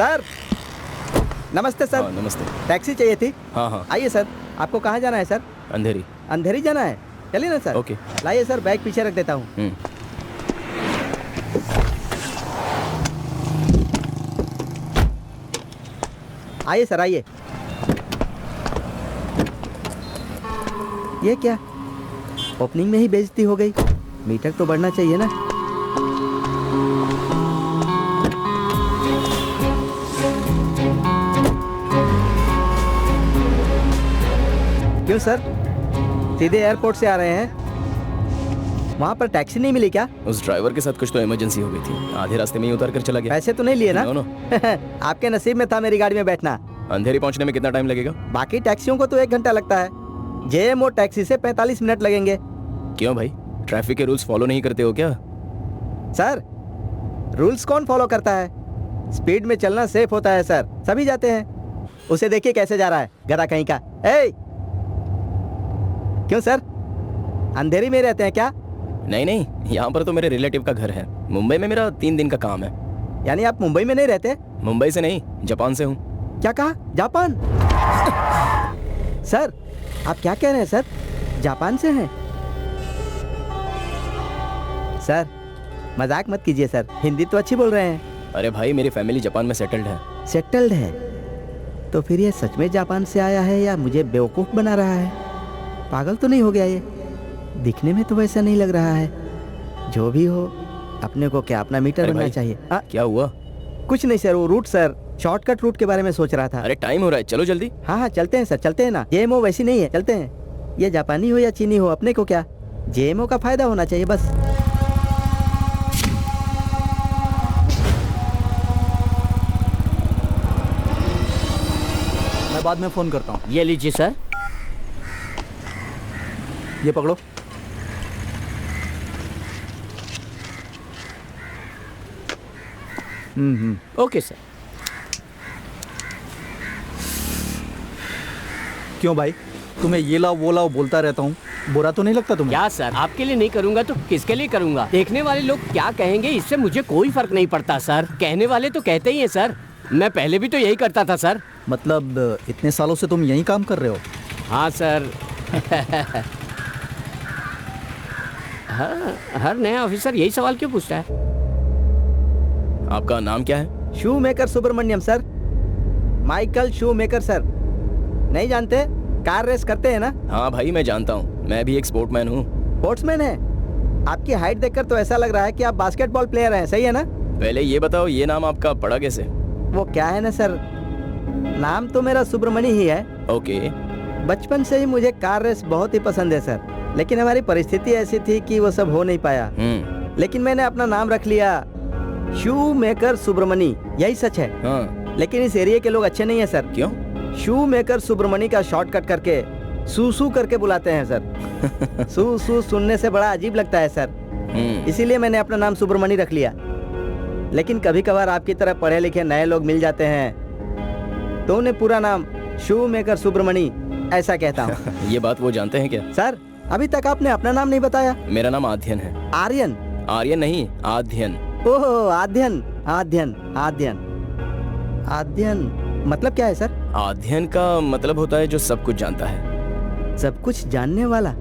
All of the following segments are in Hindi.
सर नमस्ते सर। नमस्ते। टैक्सी चाहिए थी। हाँ। आइए सर। आपको कहाँ जाना है सर? अंधेरी। अंधेरी जाना है, चलिए ना सर। ओके। लाइए सर, बैग पीछे रख देता हूँ। आइए सर, आइए। ये क्या, ओपनिंग में ही बेइज्जती हो गई। मीटर तो बढ़ना चाहिए ना। क्यों सर, सीधे एयरपोर्ट से आ रहे हैं? वहाँ पर टैक्सी नहीं मिली क्या? उस ड्राइवर के साथ कुछ तो इमरजेंसी हो गई थी, आधे रास्ते में ही उतार कर चला गया। पैसे तो नहीं लिए ना? नो। आपके नसीब में था मेरी गाड़ी में बैठना। अंधेरी पहुंचने में कितना टाइम लगेगा? बाकी टैक्सियों को तो 1 घंटा लगता है, जेएमओ टैक्सी से 45 मिनट लगेंगे। क्यों भाई, ट्रैफिक के रूल्स फॉलो नहीं करते हो क्या? सर, रूल्स कौन फॉलो करता है? स्पीड में चलना सेफ होता है सर, सभी जाते हैं। उसे देखिए कैसे जा रहा है, गधा कहीं का। क्यों सर, अंधेरी में रहते हैं क्या? नहीं, यहाँ पर तो मेरे रिलेटिव का घर है। मुंबई में मेरा 3 दिन का काम है। यानी आप मुंबई में नहीं रहते? मुंबई से नहीं, जापान से हूँ। क्या कहा? जापान? सर आप क्या कह रहे हैं सर, जापान से हैं? सर मजाक मत कीजिए सर, हिंदी तो अच्छी बोल रहे हैं। अरे भाई, मेरी फैमिली जापान में सेटल्ड है। सेटल्ड है? तो फिर ये सच में जापान से आया है या मुझे बेवकूफ़ बना रहा है? पागल तो नहीं हो गया ये? दिखने में तो वैसा नहीं लग रहा है। जो भी हो, अपने को क्या अपना मीटर बनना चाहिए। क्या हुआ? कुछ नहीं सर, वो रूट सर, शॉर्टकट रूट के बारे में सोच रहा था। अरे टाइम हो रहा है, चलो जल्दी। हाँ चलते हैं सर, चलते हैं ना। जेएमओ वैसी नहीं है, चलते हैं। ये जापानी हो या चीनी हो, अपने को क्या, जेएमओ का फायदा होना चाहिए बस। मैं बाद में फोन करता हूँ। ये लीजिए सर। ये पकड़ो। Okay sir. क्यों भाई, तुम्हें ये लाओ वो लाओ बोलता रहता हूँ, बुरा तो नहीं लगता तुम्हें? क्या सर, आपके लिए नहीं करूंगा तो किसके लिए करूंगा? देखने वाले लोग क्या कहेंगे इससे मुझे कोई फर्क नहीं पड़ता सर। कहने वाले तो कहते ही हैं सर। मैं पहले भी तो यही करता था सर। मतलब इतने सालों से तुम यही काम कर रहे हो? हाँ सर। हाँ, हर नया ऑफिसर यही सवाल क्यों पूछता है? आपका नाम क्या है? Schumacher Subramaniam sir, Michael Schumacher sir. नहीं जानते? कार रेस करते हैं ना? हाँ भाई, मैं जानता हूँ, मैं भी एक स्पोर्टमैन हूँ। स्पोर्ट्समैन है? आपकी हाइट देखकर तो ऐसा लग रहा है कि आप बास्केटबॉल प्लेयर हैं, सही है ना? पहले ये बताओ, ये नाम आपका पड़ा कैसे? वो क्या है ना सर, नाम तो मेरा सुब्रमण्य ही है। ओके। बचपन से ही मुझे कार रेस बहुत ही पसंद है सर, लेकिन हमारी परिस्थिति ऐसी थी कि वो सब हो नहीं पाया। लेकिन मैंने अपना नाम रख लिया शू मेकर सुब्रमण्य, यही सच है। हाँ। लेकिन इस एरिया के लोग अच्छे नहीं है सर। क्यों? शू मेकर सुब्रमण्य का शॉर्टकट करके सूसू करके बुलाते हैं सर। सूसू सुनने से बड़ा अजीब लगता है सर, इसीलिए मैंने अपना नाम सुब्रमण्य रख लिया। लेकिन कभी कभार आपकी तरह पढ़े लिखे नए लोग मिल जाते हैं तो उन्हें पूरा नाम शू मेकर सुब्रमण्य ऐसा कहता हूँ। ये बात वो जानते हैं क्या? सर अभी तक आपने अपना नाम नहीं बताया। मेरा नाम आध्यन है। आर्यन? आर्यन नहीं, आध्यन। ओहो, आध्यन आध्यन आध्यन आध्यन मतलब क्या है सर? आध्यन का मतलब होता है जो सब कुछ जानता है। सब कुछ जानने वाला?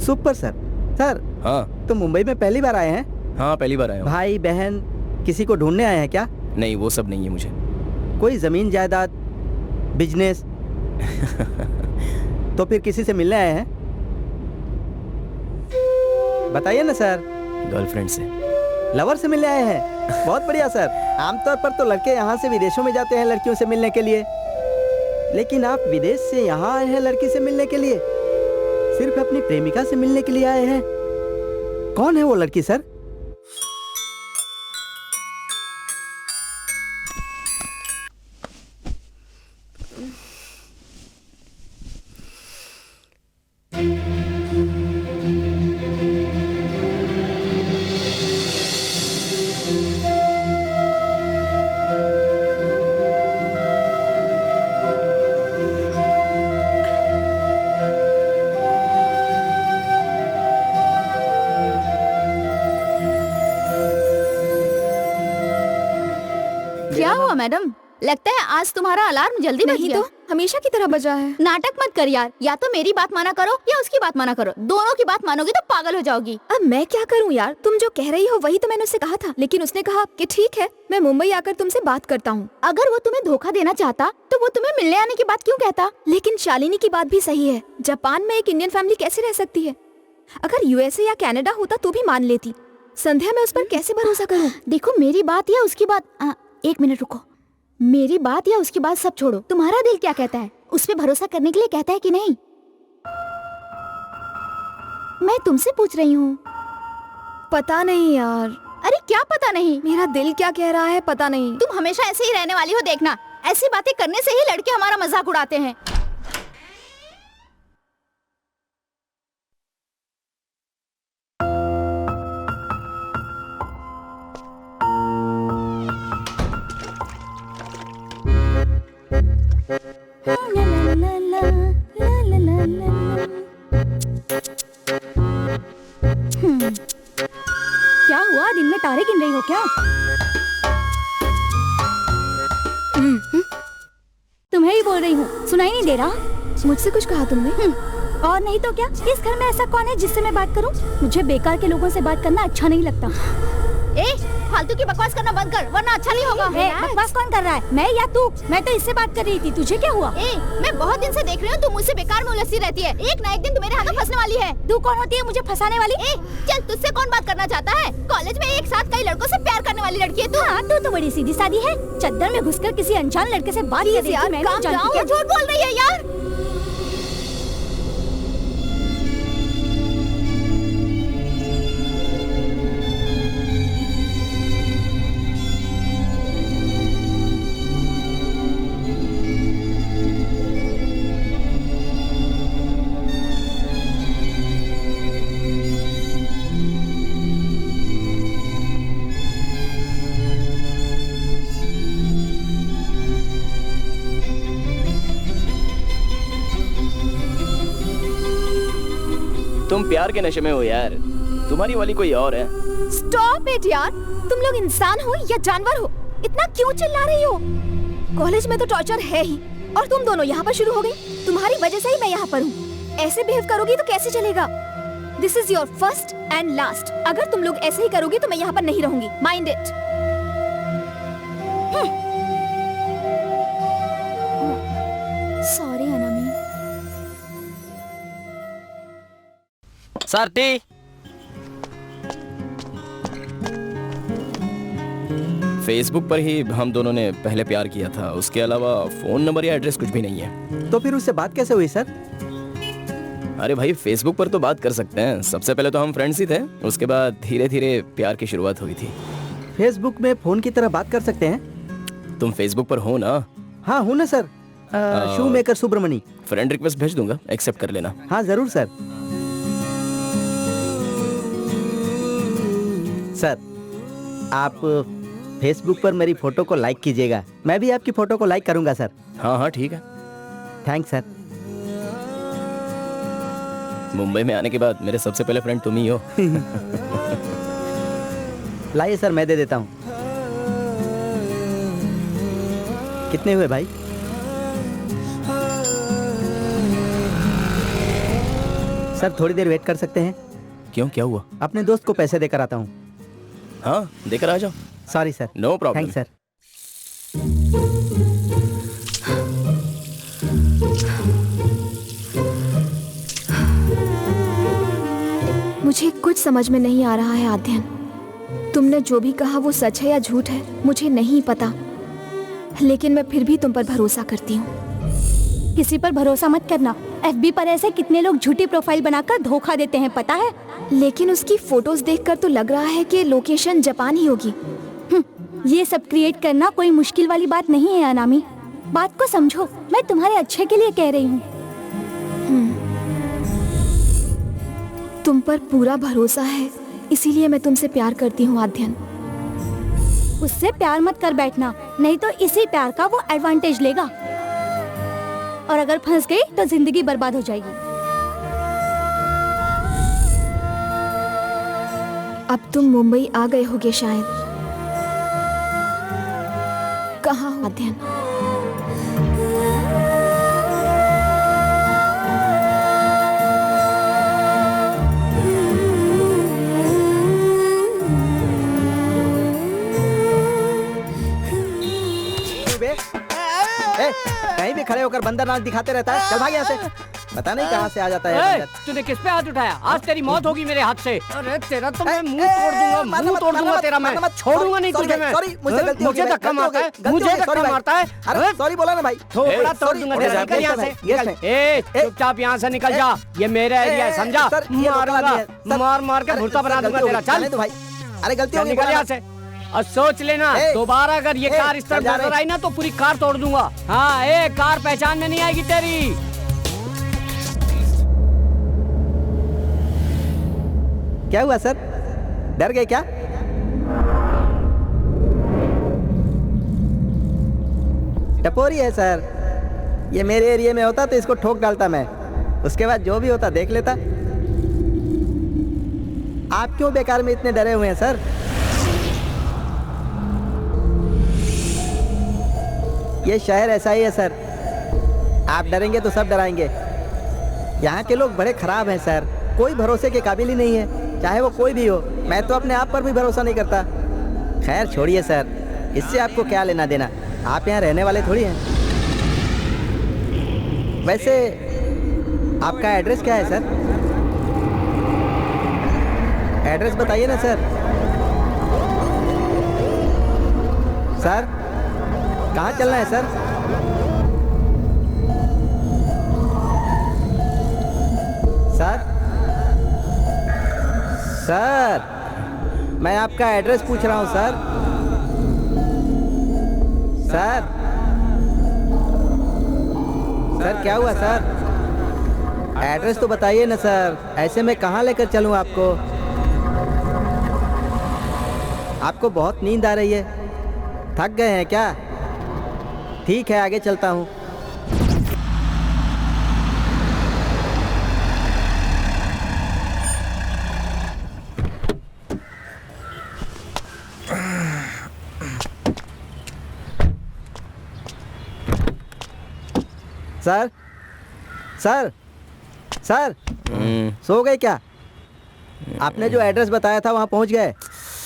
Super sir. सर हाँ। तो मुंबई में पहली बार आए हैं? हाँ, पहली बार आया हूँ। भाई बहन किसी को ढूंढने आए हैं क्या? नहीं, वो सब नहीं है मुझे। कोई जमीन जायदाद, बिजनेस? तो फिर किसी से मिलने आए हैं? बताइए ना सर। गर्लफ्रेंड से। लवर से मिलने आए हैं? बहुत बढ़िया सर। आमतौर पर तो लड़के यहाँ से विदेशों में जाते हैं लड़कियों से मिलने के लिए, लेकिन आप विदेश से यहाँ आए हैं लड़की से मिलने के लिए? सिर्फ अपनी प्रेमिका से मिलने के लिए आए हैं? कौन है वो लड़की सर? क्या हुआ मैडम, लगता है आज तुम्हारा अलार्म जल्दी बज नहीं गया। तो हमेशा की तरह बजा है। नाटक मत कर यार, या तो मेरी बात माना करो या उसकी बात माना करो। दोनों की बात मानोगी तो पागल हो जाओगी। अब मैं क्या करूं यार, तुम जो कह रही हो वही तो मैंने उससे कहा था, लेकिन उसने कहा कि ठीक है मैं मुंबई आकर तुमसे बात करता हूँ। अगर वो तुम्हें धोखा देना चाहता तो वो तुम्हें मिलने आने की बात क्यों कहता? लेकिन शालिनी की बात भी सही है, जापान में एक इंडियन फैमिली कैसे रह सकती है? अगर यूएसए या कनाडा होता तो भी मान लेती। संध्या मैं उस पर कैसे भरोसा करूं? देखो मेरी बात या उसकी बात, एक मिनट रुको। मेरी बात या उसकी बात सब छोड़ो, तुम्हारा दिल क्या कहता है? उस पे भरोसा करने के लिए कहता है कि नहीं? मैं तुमसे पूछ रही हूँ। पता नहीं यार। अरे क्या पता नहीं? मेरा दिल क्या कह रहा है पता नहीं। तुम हमेशा ऐसे ही रहने वाली हो, देखना। ऐसी बातें करने से ही लड़के हमारा मजाक उड़ाते हैं। क्या हुआ, दिन में तारे गिन रही हो क्या? तुम्हें ही बोल रही हूँ, सुनाई नहीं दे रहा? मुझसे कुछ कहा तुमने? और नहीं तो क्या, इस घर में ऐसा कौन है जिससे मैं बात करूं? मुझे बेकार के लोगों से बात करना अच्छा नहीं लगता। फालतू की बकवास करना बंद कर, वरना अच्छा नहीं होगा। बकवास कौन कर रहा है, मैं या तू? मैं तो इससे बात कर रही थी, तुझे क्या हुआ? मैं बहुत दिन से देख रही हूँ तू मुझसे बेकार में उलझती रहती है। एक ना एक दिन तू मेरे हाथों फंसने वाली है। तू कौन होती है मुझे फंसाने वाली? चल, तुझसे कौन बात करना चाहता है? कॉलेज में एक साथ कई लड़कों से प्यार करने वाली लड़की है तू। हाँ, तू तो बड़ी सीधी सादी है। चद्दर में घुसकर किसी अनजान लड़के से बात कर रही है। मैं नहीं जानती क्या झूठ बोल रही है यार। तुम प्यार के नशे में हो यार, तुम्हारी वाली कोई और है। स्टॉप इट यार, तुम लोग इंसान हो या जानवर हो? इतना क्यों चिल्ला रही हो? कॉलेज में तो टॉर्चर है ही, और तुम दोनों यहाँ पर शुरू हो गई। तुम्हारी वजह से ही मैं यहाँ पर हूँ। ऐसे बिहेव करोगी तो कैसे चलेगा? This is your first and last. अगर तुम लोग ऐसे ही करोगी तो मैं यहाँ पर नहीं रहूंगी। Mind it. Sorry Anami. Sir टी। फेसबुक पर ही हम दोनों ने पहले प्यार किया था, उसके अलावा फोन नंबर या एड्रेस कुछ भी नहीं है। तो फिर उससे बात कैसे हुई सर? अरे भाई, फेसबुक पर तो बात कर सकते हैं। सबसे पहले तो हम फ्रेंड्स ही थे, उसके बाद धीरे धीरे प्यार की शुरुआत हुई थी। फेसबुक में फोन की तरह बात कर सकते हैं? तुम फेसबुक पर हो ना? हाँ हूँ ना सर। शू मेकर सुब्रमणी। फ्रेंड रिक्वेस्ट भेज दूंगा, एक्सेप्ट कर लेना। हाँ जरूर सर। सर, आप फेसबुक पर मेरी फोटो को लाइक कीजिएगा। मैं भी आपकी फोटो को लाइक करूंगा सर। हाँ हाँ ठीक है। Thanks sir. मुंबई में आने के बाद मेरे सबसे पहले फ्रेंड तुम ही हो। लाइए सर, मैं दे देता हूँ। कितने हुए भाई? सर थोड़ी देर वेट कर सकते हैं? क्यों, क्या हुआ? अपने दोस्त को पैसे देकर आता हूँ। हाँ, देकर आ जाओ। Sorry sir. No problem. Thanks sir. मुझे कुछ समझ में नहीं आ रहा है आध्यन। तुमने जो भी कहा वो सच है या झूठ है मुझे नहीं पता, लेकिन मैं फिर भी तुम पर भरोसा करती हूँ। किसी पर भरोसा मत करना। एफबी पर ऐसे कितने लोग झूठी प्रोफाइल बनाकर धोखा देते हैं, पता है? लेकिन उसकी फोटोज देखकर तो लग रहा है कि लोकेशन जापान ही होगी। ये सब क्रिएट करना कोई मुश्किल वाली बात नहीं है अनामी। बात को समझो, मैं तुम्हारे अच्छे के लिए कह रही हूँ। तुम पर पूरा भरोसा है, इसीलिए मैं तुमसे प्यार करती हूँ आध्यन। उससे प्यार मत कर बैठना, नहीं तो इसी प्यार का वो एडवांटेज लेगा, और अगर फंस गई तो जिंदगी बर्बाद हो जाएगी। अब तुम मुंबई आ गए होगे शायद। कहाँ हो अध्ययन? कहीं भी खड़े होकर बंदर नाच दिखाते रहता है। चल भाग यहाँ से। पता नहीं कहाँ से आ जाता है ए, बंदर। तूने किस पे हाथ उठाया? आज तेरी मौत होगी मेरे हाथ से। अरे तेरा तो मैं मुंह तोड़ दूंगा, मुंह तोड़ दूंगा तेरा मैं। छोड़ूंगा नहीं तुझे मैं। सॉरी, मुझसे गलती हो गई। मुझे धक्का मारता है, मुझे धक्का मारता है। अरे सॉरी बोला ना भाई। थोड़ा तोड़ दूंगा तेरा। निकल यहाँ से, निकल। ए, चुपचाप यहाँ से निकल जा। ये मेरा एरिया है, समझा? मारूंगा, मार मार के भुर्ता बना दूंगा तेरा। चल भाई। अरे गलती हो गई, निकल यहाँ से। और सोच लेना, दोबारा अगर ये कार इस तरफ नजर आई ना तो पूरी कार तोड़ दूंगा। हाँ, कार पहचान में नहीं आएगी तेरी। क्या हुआ सर? डर गए क्या? टपोरी है सर। ये मेरे एरिया में होता तो इसको ठोक डालता मैं। उसके बाद जो भी होता देख लेता। आप क्यों बेकार में इतने डरे हुए हैं सर? ये शहर ऐसा ही है सर। आप डरेंगे तो सब डराएंगे। यहाँ के लोग बड़े खराब हैं सर। कोई भरोसे के काबिल ही नहीं है, चाहे वो कोई भी हो। मैं तो अपने आप पर भी भरोसा नहीं करता। खैर छोड़िए सर, इससे आपको क्या लेना देना? आप यहाँ रहने वाले थोड़ी हैं। वैसे आपका एड्रेस क्या है सर? एड्रेस बताइए ना सर। सर कहाँ चलना है सर? सर सर मैं आपका एड्रेस पूछ रहा हूँ सर। सर सर क्या हुआ सर? एड्रेस तो बताइए ना सर। ऐसे में कहाँ लेकर चलूँ आपको? आपको बहुत नींद आ रही है, थक गए हैं क्या? ठीक है आगे चलता हूँ। सर सर सर सो गए क्या? आपने जो एड्रेस बताया था वहाँ पहुँच गए?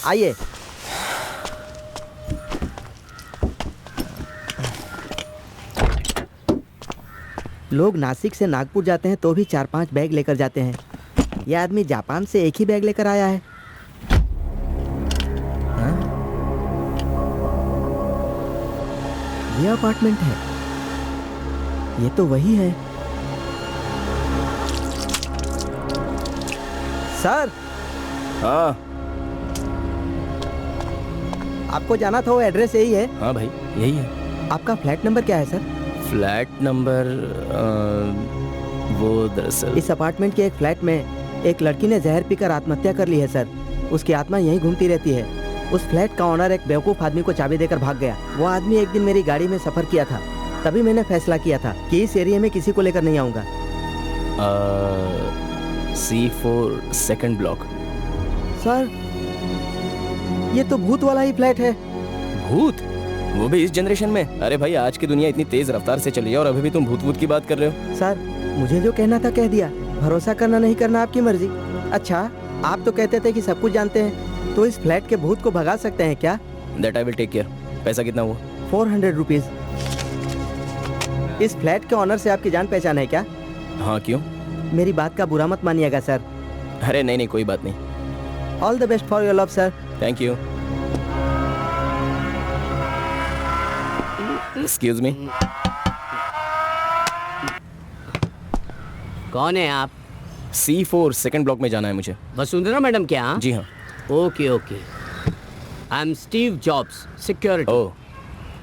आइए। लोग नासिक से नागपुर जाते हैं तो भी 4-5 बैग लेकर जाते हैं। यह आदमी जापान से एक ही बैग लेकर आया है। हाँ? ये अपार्टमेंट है। ये तो वही है। सर हाँ आपको जाना था वो एड्रेस यही है? हाँ भाई यही है। आपका फ्लैट नंबर क्या है सर? फ्लैट नंबर वो दरअसल इस अपार्टमेंट के एक फ्लैट में एक लड़की ने जहर पीकर आत्महत्या कर ली है सर। उसकी आत्मा यहीं घूमती रहती है। उस फ्लैट का ओनर एक बेवकूफ़ आदमी को चाबी देकर भाग गया। वो आदमी एक दिन मेरी गाड़ी में सफ़र किया था, तभी मैंने फैसला किया था कि इस एरिया में किसी को लेकर नहीं आऊँगा। C4 second block. सर ये तो भूत वाला ही फ्लैट है। भूत? वो भी इस जनरेशन में? अरे भाई आज की दुनिया इतनी तेज रफ्तार से चली है और अभी भी तुम भूत भूत की बात कर रहे हो। सर मुझे जो कहना था कह दिया। भरोसा करना नहीं करना आपकी मर्जी। अच्छा आप तो कहते थे कि सब कुछ जानते हैं, तो इस फ्लैट के भूत को भगा सकते हैं क्या? That I will take care. पैसा कितना हुआ? 400 रुपीज़। इस फ्लैट के ऑनर से आपकी जान पहचान है क्या? हाँ क्यों? मेरी बात का बुरा मत मानिएगा सर। अरे नहीं नहीं कोई बात नहीं। All the best for your love sir. Thank you. Excuse me. कौन है आप? C4 सेकंड ब्लॉक में जाना है मुझे। वसुंधरा मैडम क्या? जी हाँ। Okay okay. I am Steve Jobs, security. Oh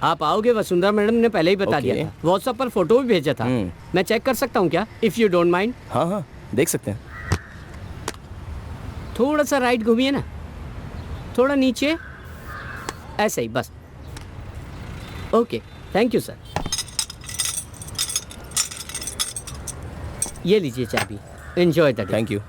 आप आओगे वसुंधरा मैडम ने पहले ही बता Okay. दिया था। व्हाट्सएप पर फोटो भी भेजा था। मैं चेक कर सकता हूँ क्या? If you don't mind. हाँ हाँ देख सकते हैं। थोड़ा सा राइट घूमिए ना, थोड़ा नीचे, ऐसे ही बस। Okay thank you sir. ये लीजिए चाबी। Enjoy the day. Thank you.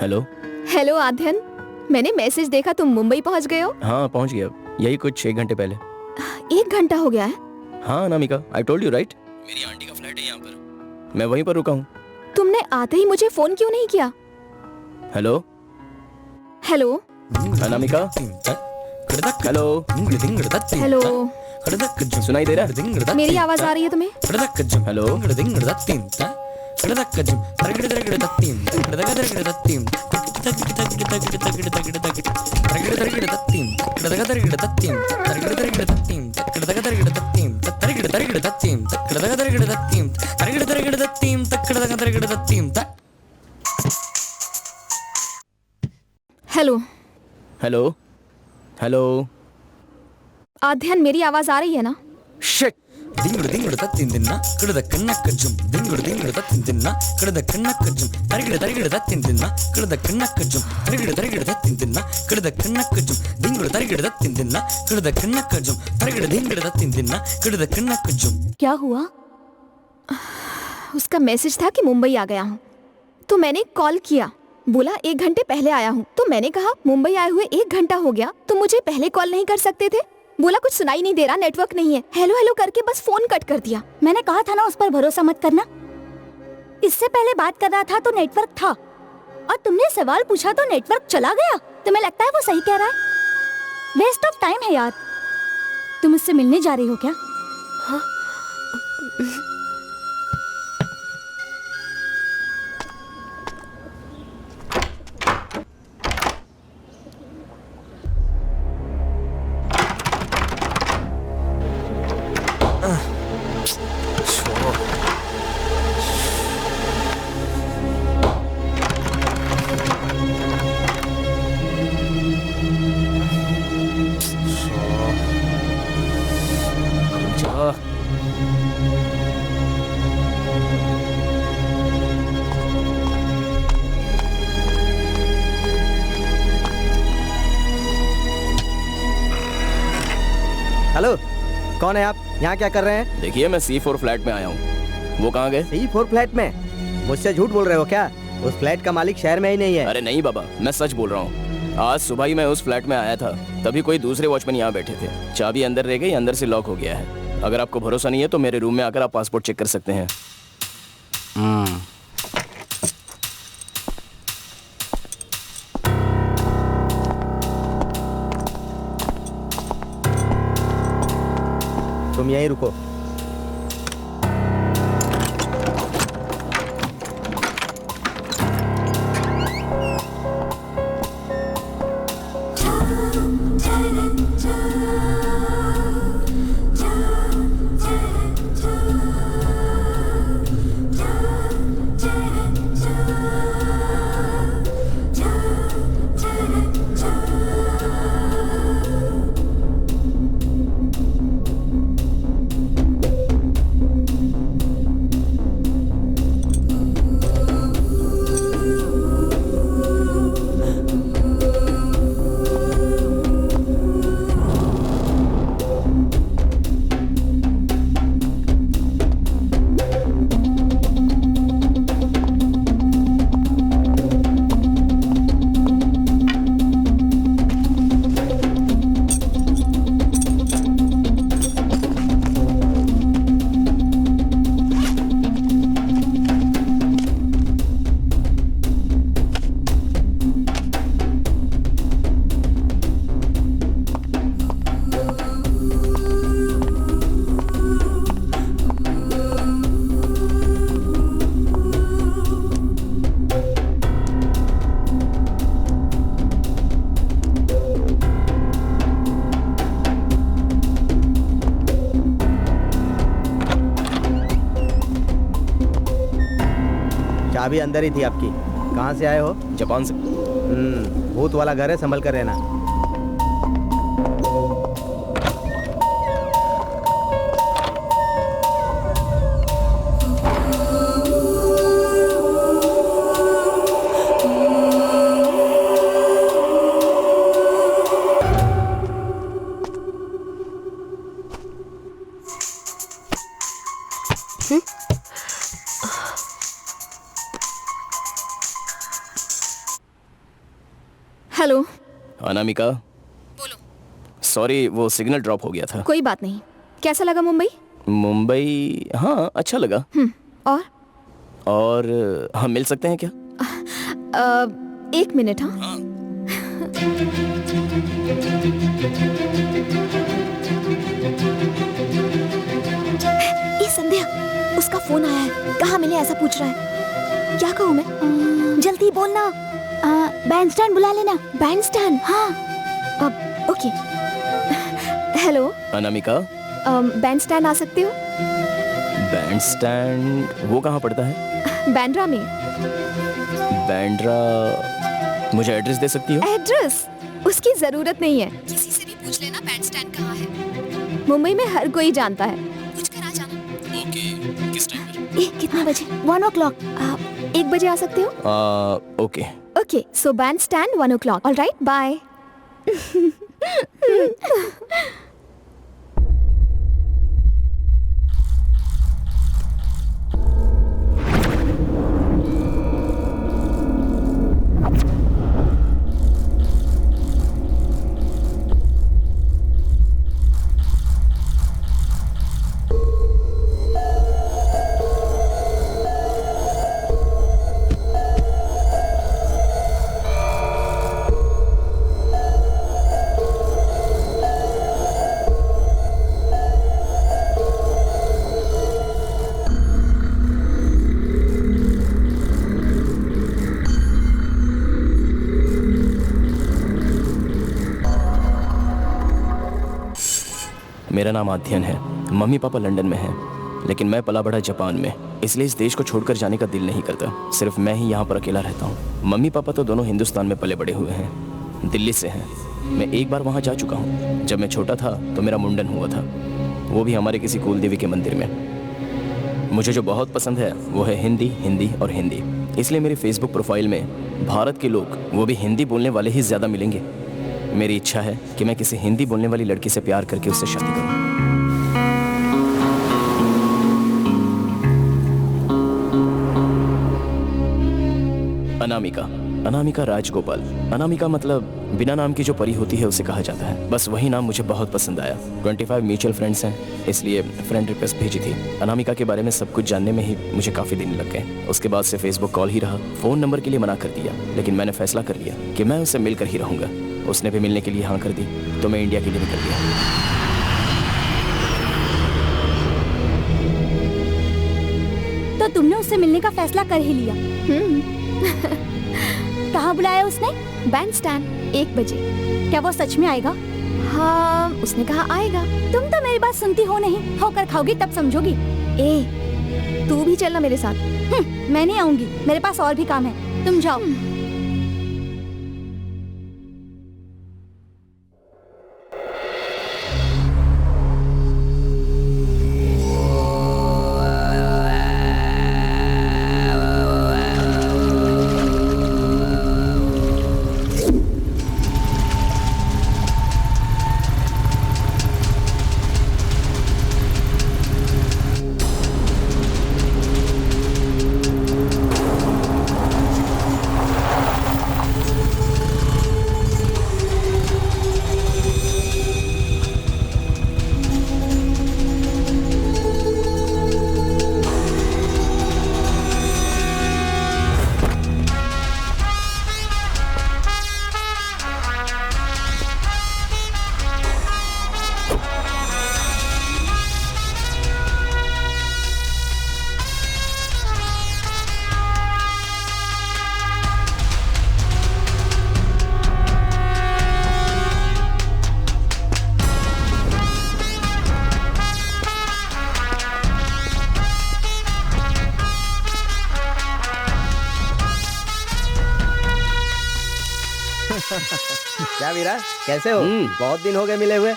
Hello. Hello Aadhyan, मैंने मैसेज देखा तुम मुंबई पहुंच गए हो। हाँ पहुंच गया, यही कुछ 1 घंटे पहले। 1 घंटा हो गया है। हाँ Anamika, I told you right, मेरी आंटी का फ्लैट है यहाँ पर, मैं वहीं पर रुका हूँ। तुमने आते ही मुझे फोन क्यों नहीं किया? Hello hello Anamika, hello hello, सुनाई दे रहा है? मेरी आवाज आ रही है तुम्हें? Hello hello hello hello. Aadhyan, मेरी आवाज आ रही है ना? शिट, ದಿಂಗುಡು ದಿಂಗುಡು ತತ್ತಿನ ದಿನ ಕಡದ ಕಣ್ಣಕ್ಕ ಜುಮ್ ದಿಂಗುಡು ದಿಂಗುಡು ತತ್ತಿನ ದಿನ ಕಡದ ಕಣ್ಣಕ್ಕ ಜುಮ್ ತರಗಿಡ ತರಗಿಡ ತತ್ತಿನ ದಿನ ಕಡದ ಕಣ್ಣಕ್ಕ ಜುಮ್ ತರಗಿಡ ತರಗಿಡ ತತ್ತಿನ ದಿನ ಕಡದ ಕಣ್ಣಕ್ಕ ಜುಮ್ ದಿಂಗುಡು ತರಗಿಡ ತತ್ತಿನ ದಿನ ಕಡದ ಕಣ್ಣಕ್ಕ ಜುಮ್ ತರಗಿಡ ದಿಂಗಿಡ ತತ್ತಿನ ದಿನ ಕಡದ ಕಣ್ಣಕ್ಕ ಜುಮ್। क्या हुआ? उसका मैसेज था कि मुंबई आ गया हूँ, तो मैंने कॉल किया, बोला 1 घंटे पहले आया हूँ। तो मैंने कहा मुंबई आए हुए 1 घंटा हो गया, तो मुझे पहले कॉल नहीं कर सकते थे? बोला कुछ सुनाई नहीं दे रहा, नेटवर्क नहीं है। हेलो हेलो करके बस फोन कट कर दिया। मैंने कहा था ना उस पर भरोसा मत करना। इससे पहले बात कर रहा था तो नेटवर्क था, और तुमने सवाल पूछा तो नेटवर्क चला गया। तुम्हें लगता है वो सही कह रहा है? वेस्ट ऑफ टाइम है यार। तुम मुझसे मिलने जा रही हो क्या? हेलो, कौन है आप? यहाँ क्या कर रहे हैं? देखिए मैं C4 फ्लैट में आया हूँ। वो कहाँ गए? C4 फ्लैट में? मुझसे झूठ बोल रहे हो क्या? उस फ्लैट का मालिक शहर में ही नहीं है। अरे नहीं बाबा, मैं सच बोल रहा हूँ। आज सुबह ही मैं उस फ्लैट में आया था, तभी कोई दूसरे वॉचमैन यहाँ बैठे थे। चाबी अंदर रह गई, अंदर से लॉक हो गया है। अगर आपको भरोसा नहीं है तो मेरे रूम में आकर आप पासपोर्ट चेक कर सकते हैं। तुम यहीं रुको। चाबी अंदर ही थी आपकी। कहाँ से आए हो? जापान से। भूत वाला घर है, संभल कर रहना। हेलो। अनामिका, बोलो। सॉरी वो सिग्नल ड्रॉप हो गया था। कोई बात नहीं। कैसा लगा मुंबई? मुंबई हाँ अच्छा लगा। और हम मिल सकते हैं क्या? 1 मिनट। हाँ ये संध्या, उसका फोन आया है। कहाँ मिले ऐसा पूछ रहा है। क्या कहूँ मैं? जल्दी बोलना। बैंडस्टैंड बुला लेना। बैंडस्टैंड? हाँ। ओके। हेलो अनामिका, बैंडस्टैंड आ सकते हो? बैंडस्टैंड वो कहाँ पड़ता है? बैंड्रा में। बैंड्रा, मुझे एड्रेस दे सकती हो? एड्रेस? उसकी जरूरत नहीं है। किसी से भी पूछ लेना बैंडस्टैंड कहाँ है। मुंबई में हर कोई जानता है। पूछ कर आ जाना। ओके, किस टाइम पर? कितना बजे? 1 o'clock। 1 बजे आ सकते हो? Okay. Okay, so Bandstand 1 o'clock। Alright, bye. मेरा नाम आध्यन है। मम्मी पापा लंदन में हैं, लेकिन मैं पला बड़ा जापान में, इसलिए इस देश को छोड़कर जाने का दिल नहीं करता। सिर्फ मैं ही यहाँ पर अकेला रहता हूँ। मम्मी पापा तो दोनों हिंदुस्तान में पले बड़े हुए हैं, दिल्ली से हैं। मैं एक बार वहाँ जा चुका हूँ। जब मैं छोटा था तो मेरा मुंडन हुआ था, वो भी हमारे किसी कुल देवी के मंदिर में। मुझे जो बहुत पसंद है वो है हिंदी, हिंदी और हिंदी। इसलिए मेरी फेसबुक प्रोफाइल में भारत के लोग, वो भी हिंदी बोलने वाले ही ज़्यादा मिलेंगे। मेरी इच्छा है कि मैं किसी हिंदी बोलने वाली लड़की से प्यार करके उससे शादी करूं। अनामिका, अनामिका राजगोपाल। अनामिका मतलब बिना नाम की जो परी होती है उसे कहा जाता है। बस वही नाम मुझे बहुत पसंद आया। 25 म्यूचुअल फ्रेंड्स हैं, इसलिए फ्रेंड रिक्वेस्ट भेजी थी। अनामिका के बारे में सब कुछ जानने में ही मुझे काफ़ी दिन लग गए। उसके बाद से फेसबुक कॉल ही रहा। फ़ोन नंबर के लिए मना कर दिया, लेकिन मैंने फैसला कर लिया कि मैं उससे मिलकर ही रहूँगा। उसने भी मिलने के लिए हाँ कर दी, तो मैं इंडिया के लिए निकल गया। तो तुमने उससे मिलने का फैसला कर ही लिया? कहाँ बुलाया उसने? बैंडस्टैंड 1 बजे। क्या वो सच में आएगा? हाँ, उसने कहा आएगा। तुम तो मेरी बात सुनती हो नहीं, होकर खाओगी तब समझोगी। तू भी चलना मेरे साथ। मैं नहीं आऊंगी, मेरे पास और भी काम है। तुम जाओ। क्या वीरा, कैसे हो? बहुत दिन हो गए मिले हुए।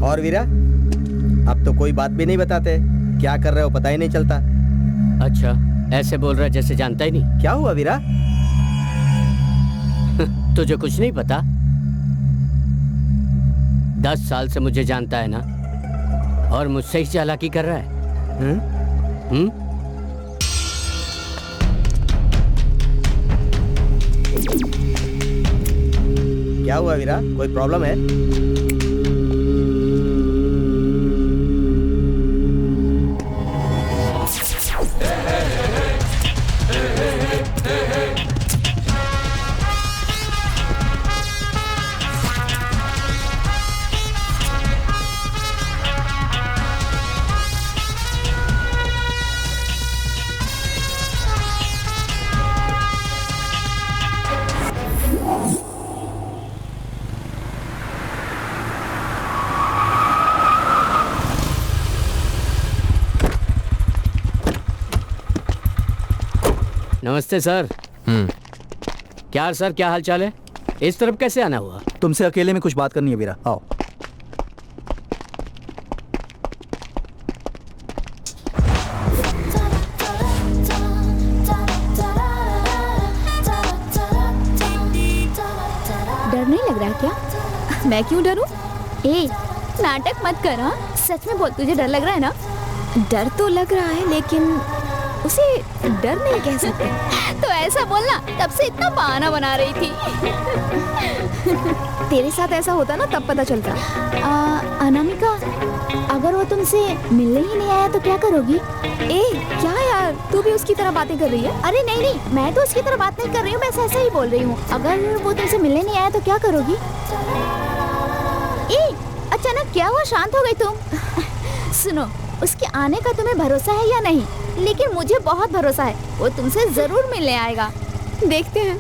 और वीरा, अब तो कोई बात भी नहीं बताते। क्या कर रहे हो पता ही नहीं चलता। अच्छा, ऐसे बोल रहा है जैसे जानता ही नहीं। क्या हुआ वीरा? तुझे कुछ नहीं पता? 10 साल से मुझे जानता है ना, और मुझसे ही चालाकी कर रहा है। क्या हुआ वीरा? कोई प्रॉब्लम है? नमस्ते सर। क्या सर, क्या हाल चाल है? इस तरफ कैसे आना हुआ? तुमसे अकेले में कुछ बात करनी है वीरा, आओ। डर नहीं लग रहा है क्या? मैं क्यों डरूं? ए, नाटक मत कर। हाँ, सच में बोल, तुझे डर लग रहा है ना? डर तो लग रहा है, लेकिन उसे डर नहीं कह सकते। तो ऐसा बोलना, तब से इतना बहाना बना रही थी। तेरे साथ ऐसा होता ना, तब पता चलता। अनामिका, अगर वो तुमसे मिलने ही नहीं आया तो क्या करोगी? ए, क्या यार, तू भी उसकी तरह बातें कर रही है? अरे नहीं नहीं, मैं तो उसकी तरह बात नहीं कर रही हूँ, मैं ऐसा ही बोल रही हूँ। अगर वो तुमसे मिलने नहीं आया तो क्या करोगी? ए, अचानक क्या हुआ, शांत हो गई तुम? सुनो, उसके आने का तुम्हें भरोसा है या नहीं? लेकिन मुझे बहुत भरोसा है, वो तुमसे जरूर मिलने आएगा। देखते हैं।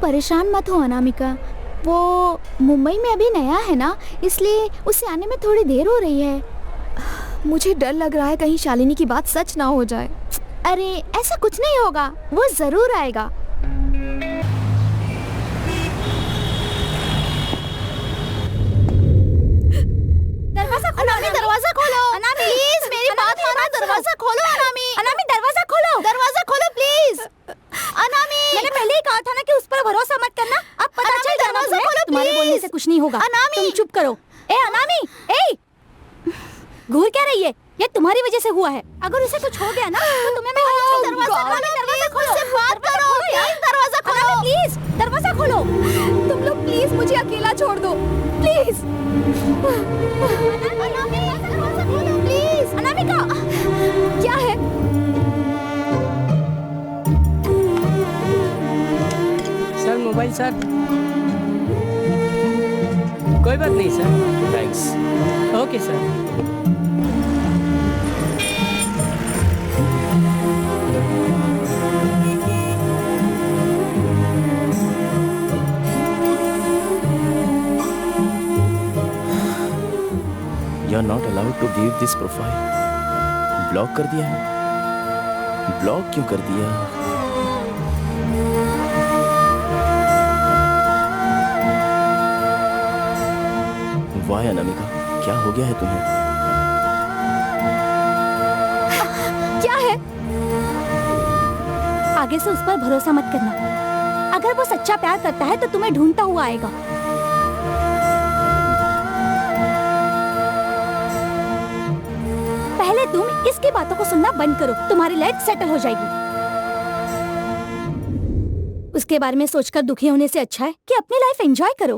परेशान मत हो अनामिका, वो मुंबई में अभी नया है ना, इसलिए उसे आने में थोड़ी देर हो रही है। मुझे डर लग रहा है कहीं शालिनी की बात सच ना हो जाए। अरे ऐसा कुछ नहीं होगा, वो जरूर आएगा। दरवाजा खोलो, अनामी दरवाजा खोलो। अनामी प्लीज मेरी बात मानो, दरवाजा खोलो अनामी। अनामी दरवाजा खोलो, दरवाजा खोलो प्लीज। अनामी, मैंने पहले ही कहा था ना कि उस पर भरोसा मत करना। अब पता चल दरवाजा खोलो, तुम्हारे बोलने से कुछ नहीं होगा। अनामी तुम चुप करो। ए अनामी, ए घूर क्या रही है? ये तुम्हारी वजह से हुआ है। अगर उसे कुछ हो गया ना तो तुम्हें मैं दरवाजा खोलो, मुझसे बात करो प्लीज। दरवाजा खोलो प्लीज, दरवाजा खोलो। तुम लोग प्लीज मुझे अकेला छोड़ दो प्लीज। अनामी दरवाजा खोलो प्लीज। अनामिका, क्या है? Sir mobile sir. कोई बात नहीं sir. Thanks. Okay sir. You are not allowed to view this profile. Block कर दिया है? ब्लॉक क्यों कर दिया? वाह अनामिका, क्या हो गया है तुम्हें? क्या है? आगे से उस पर भरोसा मत करना। अगर वो सच्चा प्यार करता है तो तुम्हें ढूंढता हुआ आएगा। पहले तुम इसकी बातों को सुनना बंद करो, तुम्हारी लाइफ सेटल हो जाएगी। उसके बारे में सोचकर दुखी होने से अच्छा है कि अपनी लाइफ एंजॉय करो।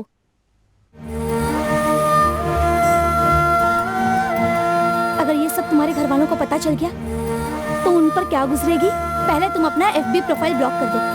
अगर ये सब तुम्हारे घर वालों को पता चल गया तो उन पर क्या गुजरेगी। पहले तुम अपना FB प्रोफाइल ब्लॉक कर दो।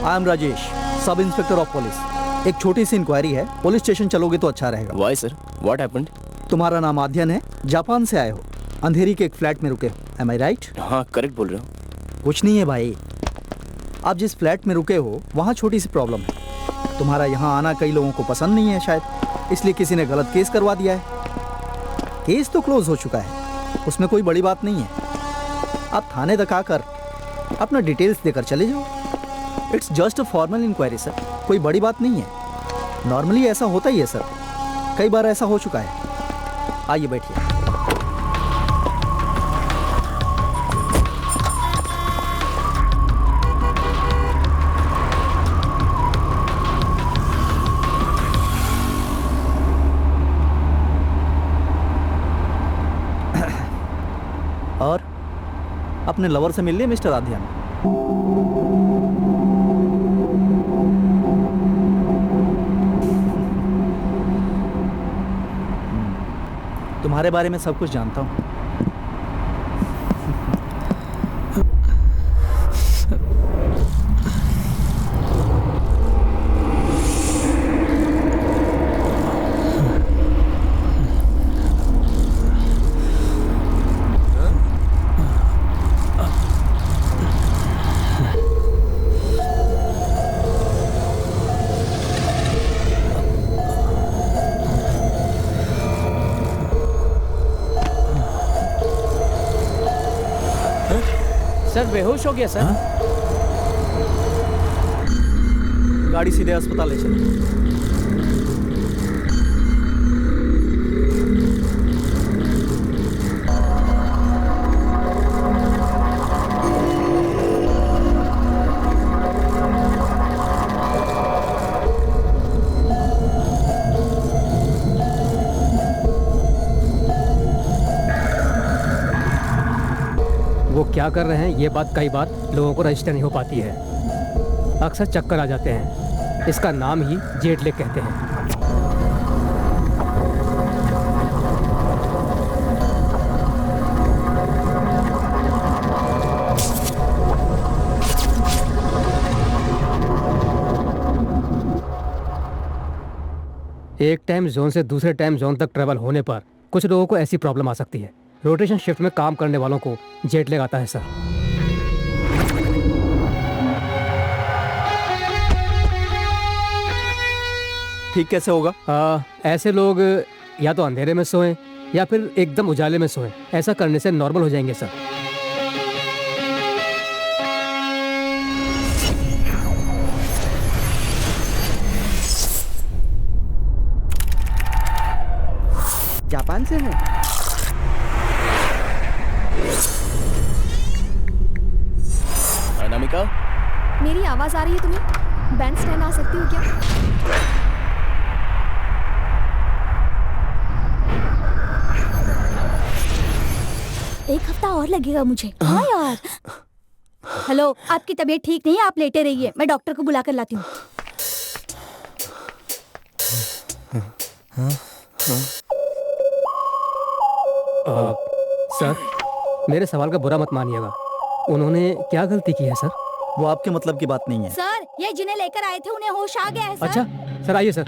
I am Rajesh, sub inspector of police. एक छोटी सी इंक्वायरी है, पुलिस स्टेशन चलोगे तो अच्छा रहेगा। Why sir, what happened? तुम्हारा नाम आध्यन है, जापान से आए हो, अंधेरी के एक फ्लैट में रुके हो, एम आई राइट? हाँ करेक्ट बोल रहे हो। कुछ नहीं है भाई, आप जिस फ्लैट में रुके हो वहाँ छोटी सी प्रॉब्लम है। तुम्हारा यहाँ आना कई लोगों को पसंद नहीं है शायद, इसलिए किसी ने गलत केस करवा दिया है। केस तो क्लोज हो चुका है, उसमें कोई बड़ी बात नहीं है। आप थाने तक आकर अपना डिटेल्स देकर चले जाओ। It's just a formal inquiry sir, कोई बड़ी बात नहीं है। नॉर्मली ऐसा होता ही है सर, कई बार ऐसा हो चुका है। आइए बैठिए। और अपने लवर से मिल लिए मिस्टर आध्यान? तुम्हारे बारे में सब कुछ जानता हूँ। सर बेहोश हो गया सर। गाड़ी सीधे अस्पताल ले चलो। वो क्या कर रहे हैं ये बात कई बार लोगों को रजिस्टर नहीं हो पाती है, अक्सर चक्कर आ जाते हैं। इसका नाम ही जेट लैग कहते हैं। एक टाइम जोन से दूसरे टाइम जोन तक ट्रेवल होने पर कुछ लोगों को ऐसी प्रॉब्लम आ सकती है। रोटेशन शिफ्ट में काम करने वालों को जेट लैग आता है सर। ठीक कैसे होगा? ऐसे लोग या तो अंधेरे में सोएं या फिर एकदम उजाले में सोएं। ऐसा करने से नॉर्मल हो जाएंगे सर। जापान से है? अनामिका, मेरी आवाज आ रही है तुम्हें? बैंड स्टैंड आ सकती हो क्या? एक हफ्ता और लगेगा मुझे। हाँ यार। हेलो, आपकी तबीयत ठीक नहीं है, आप लेटे रहिए, मैं डॉक्टर को बुला कर लाती हूँ। सर, मेरे सवाल का बुरा मत मानिएगा, उन्होंने क्या गलती की है सर? वो आपके मतलब की बात नहीं है। सर, ये जिन्हें लेकर आए थे उन्हें होश आ गया है सर। अच्छा सर, आइए सर।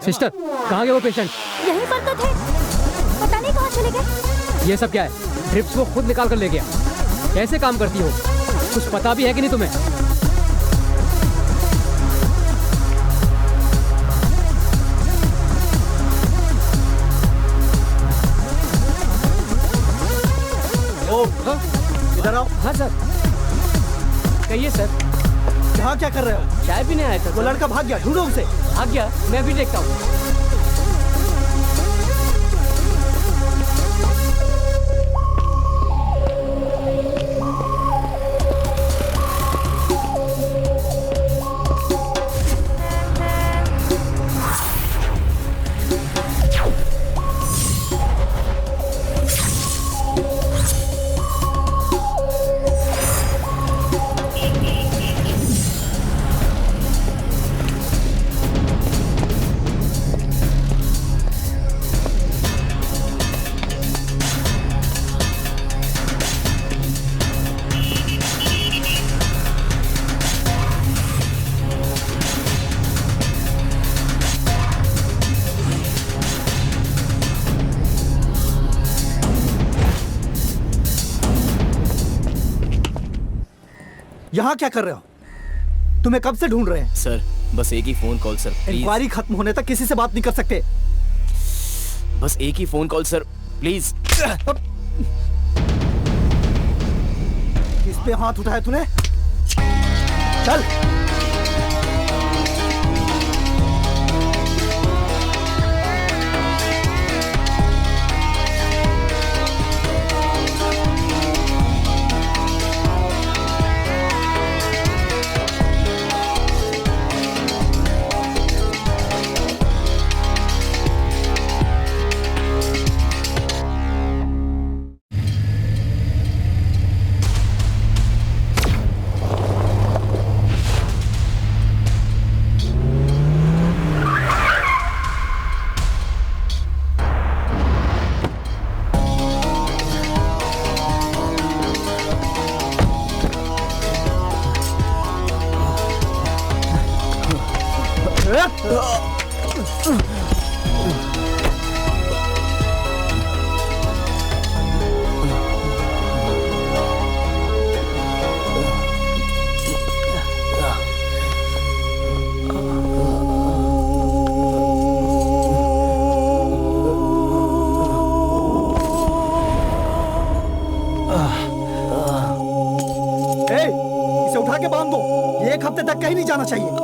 सिस्टर, कहाँ गए वो पेशेंट? यहीं पर तो थे, पता नहीं कहाँ चले गए। ये सब क्या है? ड्रिप्स वो खुद निकाल कर ले गया। कैसे काम करती हो? कुछ पता भी है कि नहीं तुम्हें? कर रहे हो? चाय पीने आया था वो सर। लड़का भाग गया, ढूंढो उसे। भाग गया, मैं भी देखता हूँ। यहाँ क्या कर रहे हो? तुम्हें कब से ढूंढ रहे हैं? सर बस एक ही phone call sir, please. Inquiry खत्म होने तक किसी से बात नहीं कर सकते। बस एक ही फोन कॉल सर, प्लीज। किस पे हाथ उठाया तूने? चल। इसे उठा के बांध दो, ये एक हफ्ते तक कहीं नहीं जाना चाहिए।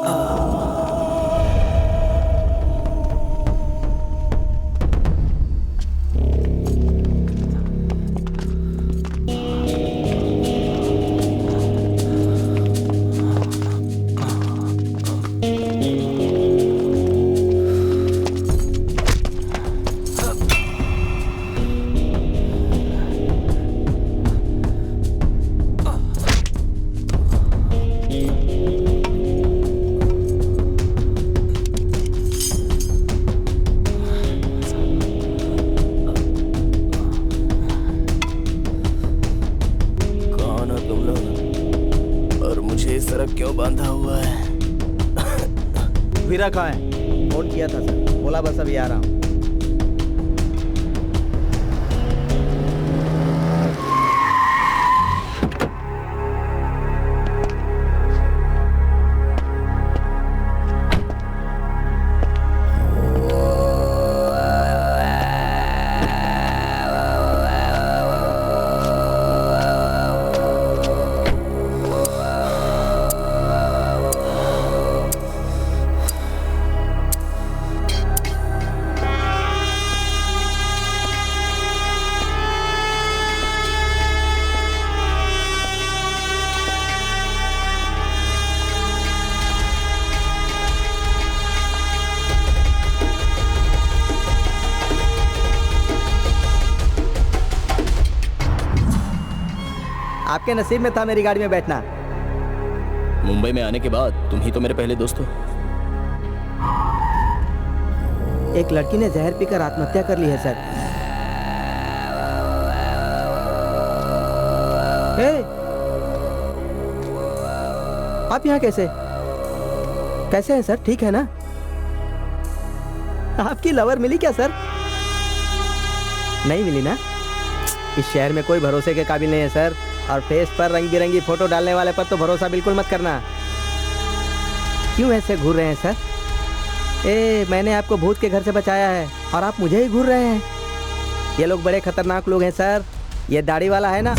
क्यों बांधा हुआ है? वीरा कहाँ है? फोन किया था सर, बोला बस अभी आ रहा हूँ। आपके नसीब में था मेरी गाड़ी में बैठना। मुंबई में आने के बाद तुम ही तो मेरे पहले दोस्त हो। एक लड़की ने जहर पीकर आत्महत्या कर ली है सर। आप यहाँ कैसे हैं सर? ठीक है ना? आपकी लवर मिली क्या सर? नहीं मिली ना? इस शहर में कोई भरोसे के काबिल नहीं है सर, और फेस पर रंग बिरंगी फोटो डालने वाले पर तो भरोसा बिल्कुल मत करना। क्यों ऐसे घूर रहे हैं सर? मैंने आपको भूत के घर से बचाया है और आप मुझे ही घूर रहे हैं। ये लोग बड़े खतरनाक लोग हैं सर। ये दाढ़ी वाला है ना,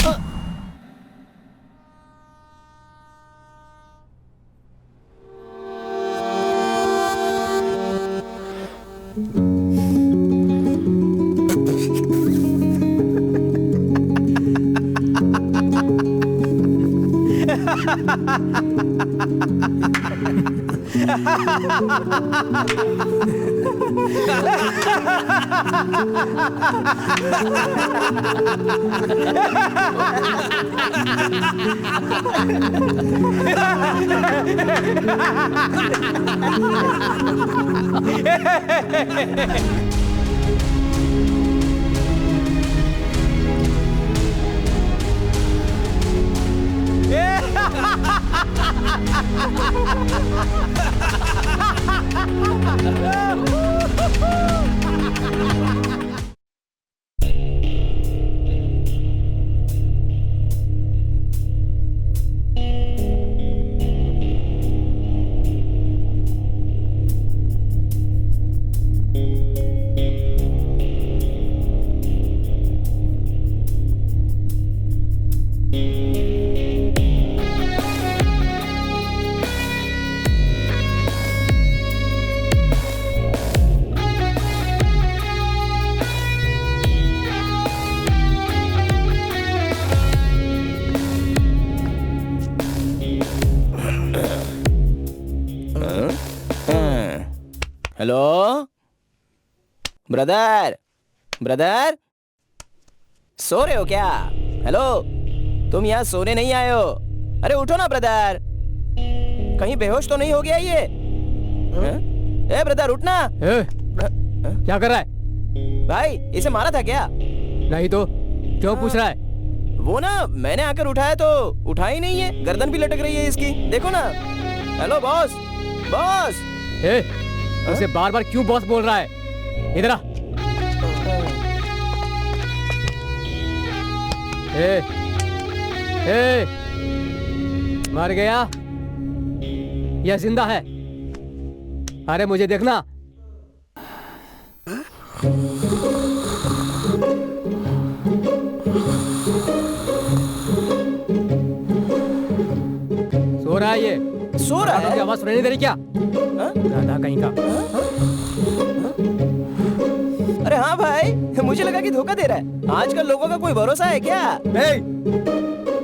हेलो ब्रदर, ब्रदर सो रहे हो क्या? हेलो, तुम यहाँ सोने नहीं आए हो? अरे उठो ना ब्रदर, कहीं बेहोश तो नहीं हो गया ये? ए ब्रदर उठना। क्या कर रहा है भाई? इसे मारा था क्या? नहीं तो क्यों पूछ रहा है? वो ना मैंने आकर उठाया तो उठा ही नहीं है, गर्दन भी लटक रही है इसकी, देखो ना। Hello boss, boss. उसे बार बार क्यों बॉस बोल रहा है? इधर आ। मर गया या जिंदा है? अरे मुझे देखना। सो रहा है ये? सो रहा है? आवाज सुनाई नहीं दे रही क्या? दादा कहीं का। अरे हाँ भाई, मुझे लगा कि धोखा दे रहा है। आजकल लोगों का कोई भरोसा है क्या?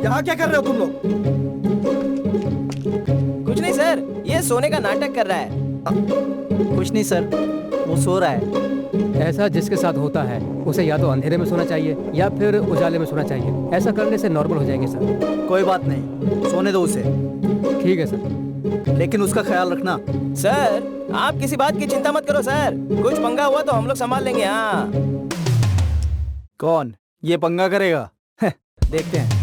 यहाँ क्या कर रहे हो तुम लोग? कुछ नहीं सर, ये सोने का नाटक कर रहा है। कुछ नहीं सर, वो सो रहा है। ऐसा जिसके साथ होता है उसे या तो अंधेरे में सोना चाहिए या फिर उजाले में सोना चाहिए। ऐसा करने से नॉर्मल हो जाएंगे सर। कोई बात नहीं, सोने दो उसे। ठीक है सर, लेकिन उसका ख्याल रखना। सर आप किसी बात की चिंता मत करो सर, कुछ पंगा हुआ तो हम लोग संभाल लेंगे। हाँ। कौन ये पंगा करेगा? देखते हैं।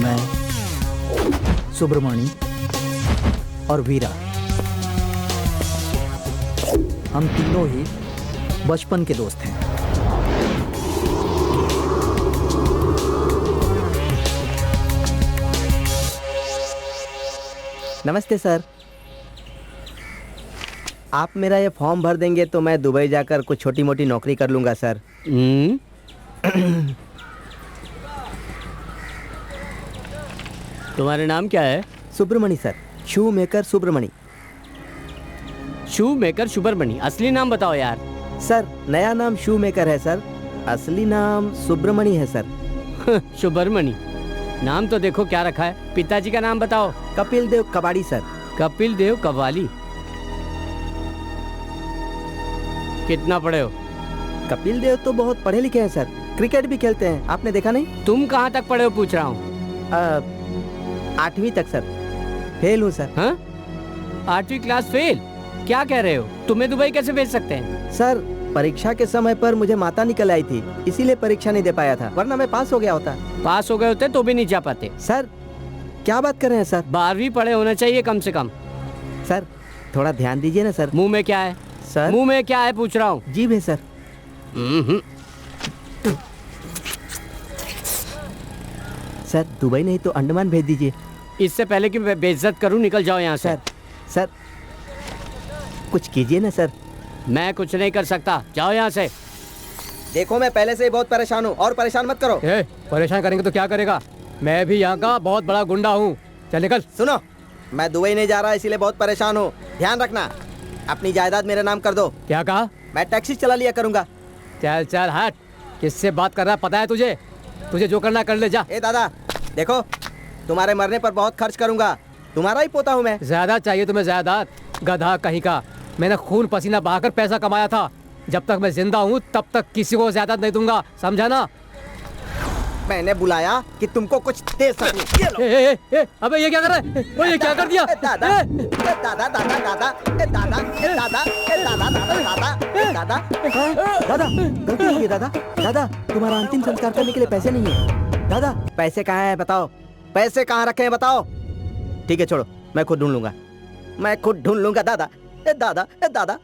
मैं सुब्रमणी और वीरा, हम तीनों ही बचपन के दोस्त हैं। नमस्ते सर, आप मेरा ये फॉर्म भर देंगे तो मैं दुबई जाकर कुछ छोटी मोटी नौकरी कर लूँगा सर। तुम्हारा नाम क्या है? सुब्रमणी सर, शू मेकर सुब्रमणी। शू मेकर सुब्रमणी, असली नाम बताओ यार। सर नया नाम शू मेकर है सर, असली नाम सुब्रमणी है सर। सुब्रमणी, नाम तो देखो क्या रखा है। पिताजी का नाम बताओ। कपिल देव कबाड़ी सर। कपिल देव कव्वाली। कितना पढ़े हो? कपिल देव तो बहुत पढ़े लिखे हैं सर, क्रिकेट भी खेलते हैं, आपने देखा नहीं? तुम कहाँ तक पढ़े हो पूछ रहा हूँ। 8वीं तक सर, फेल हूँ सर। हाँ? 8वीं क्लास फेल? क्या कह रहे हो? तुम्हें दुबई कैसे भेज सकते हैं? सर परीक्षा के समय पर मुझे माता निकल आई थी, इसीलिए परीक्षा नहीं दे पाया था, वरना मैं पास हो गया होता। पास हो गए होते तो भी नहीं जा पाते। सर क्या बात कर रहे हैं सर? 12वीं पढ़े होना चाहिए कम से कम। सर थोड़ा ध्यान दीजिए ना सर। मुंह में क्या है? सर मुंह में क्या है पूछ रहा हूँ। जीभ है सर। सर दुबई नहीं तो अंडमान भेज दीजिए। इससे पहले कि मैं बेइज्जत करूँ, निकल जाओ यहाँ से। सर कुछ कीजिए ना सर। मैं कुछ नहीं कर सकता, जाओ यहाँ से। देखो मैं पहले से ही बहुत परेशान हूँ, और परेशान मत करो। परेशान करेंगे तो क्या करेगा? मैं भी यहाँ का बहुत बड़ा गुंडा हूँ। चल निकल। सुनो, मैं दुबई नहीं जा रहा इसीलिए बहुत परेशान हूँ। ध्यान रखना, अपनी जायदाद मेरे नाम कर दो। क्या कहा? मैं टैक्सी चला लिया करूँगा। चल चल हट, किससे बात कर रहा है पता है तुझे? तुझे जो करना कर ले जा। ए दादा देखो, तुम्हारे मरने पर बहुत खर्च करूँगा, तुम्हारा ही पोता हूँ मैं। ज्यादा चाहिए तुम्हें जायदाद? गधा कहीं का। मैंने खून पसीना बहाकर पैसा कमाया था। जब तक मैं जिंदा हूँ तब तक किसी को जायदाद नहीं दूंगा, समझा ना? मैंने बुलाया कि तुमको कुछ दे सकूं। ये लो। अबे ये क्या कर रहा है? वो ये क्या कर दिया? दादा दादा दादा दादा दादा दादा दादा दादा दादा दादा गलती हो गई दादा। दादा तुम्हारा अंतिम संस्कार करने के लिए पैसे नहीं है। दादा पैसे कहाँ हैं बताओ, पैसे कहाँ रखे हैं बताओ। ठीक है छोड़ो, मैं खुद ढूंढ लूंगा, मैं खुद ढूंढ लूंगा। दादा दादा दादा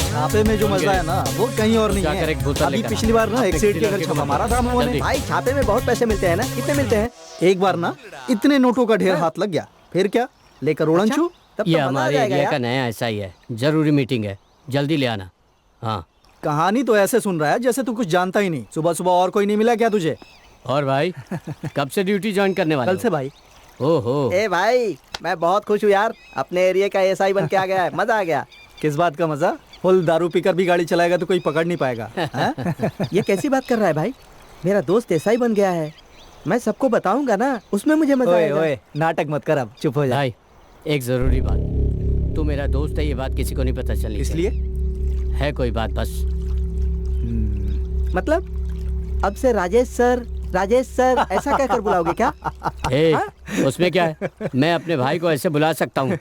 छापे में जो मजा है ना वो कहीं और नहीं जाकर एक बोतल है। अभी लेकर पिछली बार ना अपने एक सेठ के किलर घर के छापा को मारा था हम लोगों ने। जल्दी। भाई छापे में बहुत पैसे मिलते हैं ना, कितने मिलते हैं? एक बार ना इतने नोटों का ढेर हाथ लग गया, फिर क्या लेकर उड़नछू। तब तो ये मजा आ हमारे जाएगा एरिया यार। का नया ऐसा ही है। जरूरी मीटिंग है, जल्दी ले आना। हाँ। कहानी तो ऐसे सुन रहा है जैसे तू कुछ जानता ही नहीं। सुबह सुबह और कोई नहीं मिला क्या तुझे? और भाई कब से ड्यूटी ज्वाइन करने वाले कल हो? से भाई। ओहो। ए भाई मैं बहुत खुश हूँ यार, अपने एरिया का एसआई बन के आ गया है, मजा आ गया। किस बात का मजा? फुल दारू पीकर भी गाड़ी चलाएगा तो कोई पकड़ नहीं पाएगा। ये कैसी बात कर रहा है भाई? मेरा दोस्त एसआई बन गया है, मैं सबको बताऊंगा ना, उसमें मुझे मजा ओए आएगा। ओए नाटक मत कर, अब चुप हो जा। भाई एक जरूरी बात, तू मेरा दोस्त है, ये बात किसी को नहीं पता चलनी इसलिए चाहिए। है कोई बात बस। मतलब अब से राजेश सर ऐसा कहकर बुलाओगे क्या? ए, उसमें क्या है? मैं अपने भाई को ऐसे बुला सकता हूँ।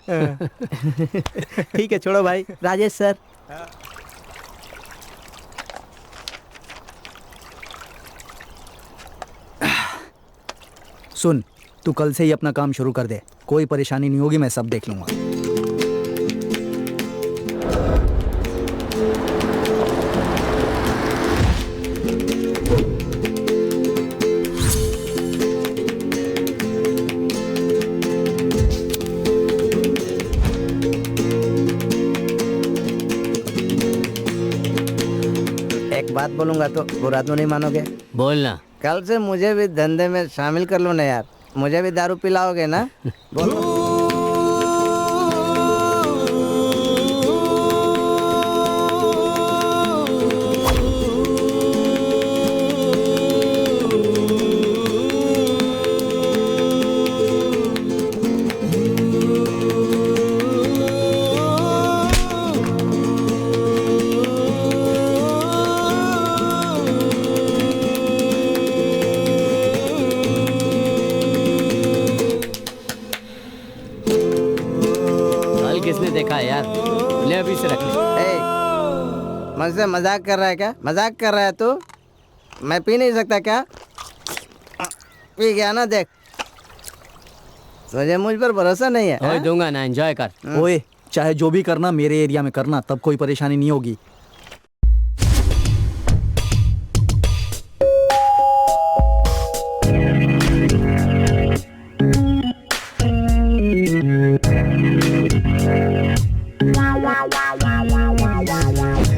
ठीक है छोड़ो भाई, राजेश सर। सुन, तू कल से ही अपना काम शुरू कर दे, कोई परेशानी नहीं होगी, मैं सब देख लूंगा। एक बात बोलूंगा तो बुरा तो नहीं मानोगे? बोलना। कल से मुझे भी धंधे में शामिल कर लो ना यार, मुझे भी दारू पिलाओगे ना? बोलो। किसने देखा है यार? ले अभी से रख ले। ए, मुझसे मजाक कर रहा है क्या? मजाक कर रहा है तू? मैं पी नहीं सकता क्या? पी गया ना, देख तुझे मुझ पर भरोसा नहीं है। ओए दूंगा ना, एंजॉय कर। ओए चाहे जो भी करना मेरे एरिया में करना, तब कोई परेशानी नहीं होगी।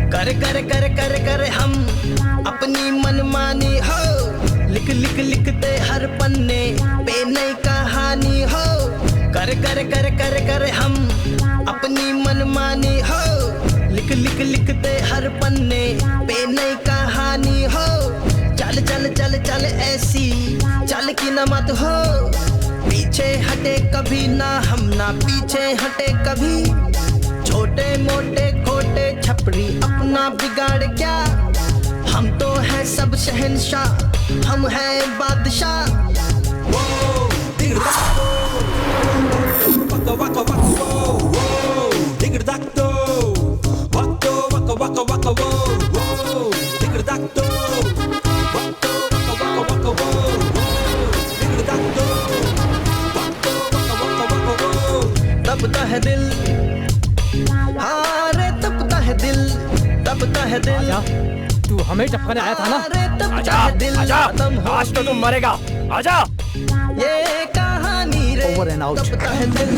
कर कर कर कर कर हम अपनी मनमानी हो, लिख लिख लिखते हर पन्ने पे नई कहानी हो। कर कर कर कर कर हम अपनी मनमानी हो, लिख लिख लिखते हर पन्ने पे नई कहानी हो। चल चल चल चल ऐसी चल की न मत हो, पीछे हटे कभी ना हम, ना पीछे हटे कभी। छोटे मोटे खोटे छपरी अपना बिगाड़ क्या, हम तो हैं सब शहंशाह, हम हैं बादशाह। बेटा, तू हमें टपकाने आया था ना? आजा, आजा, आज तो तुम मरेगा। आजा। ये कहानी रे ओवर एंड आउट। तपता है दिल।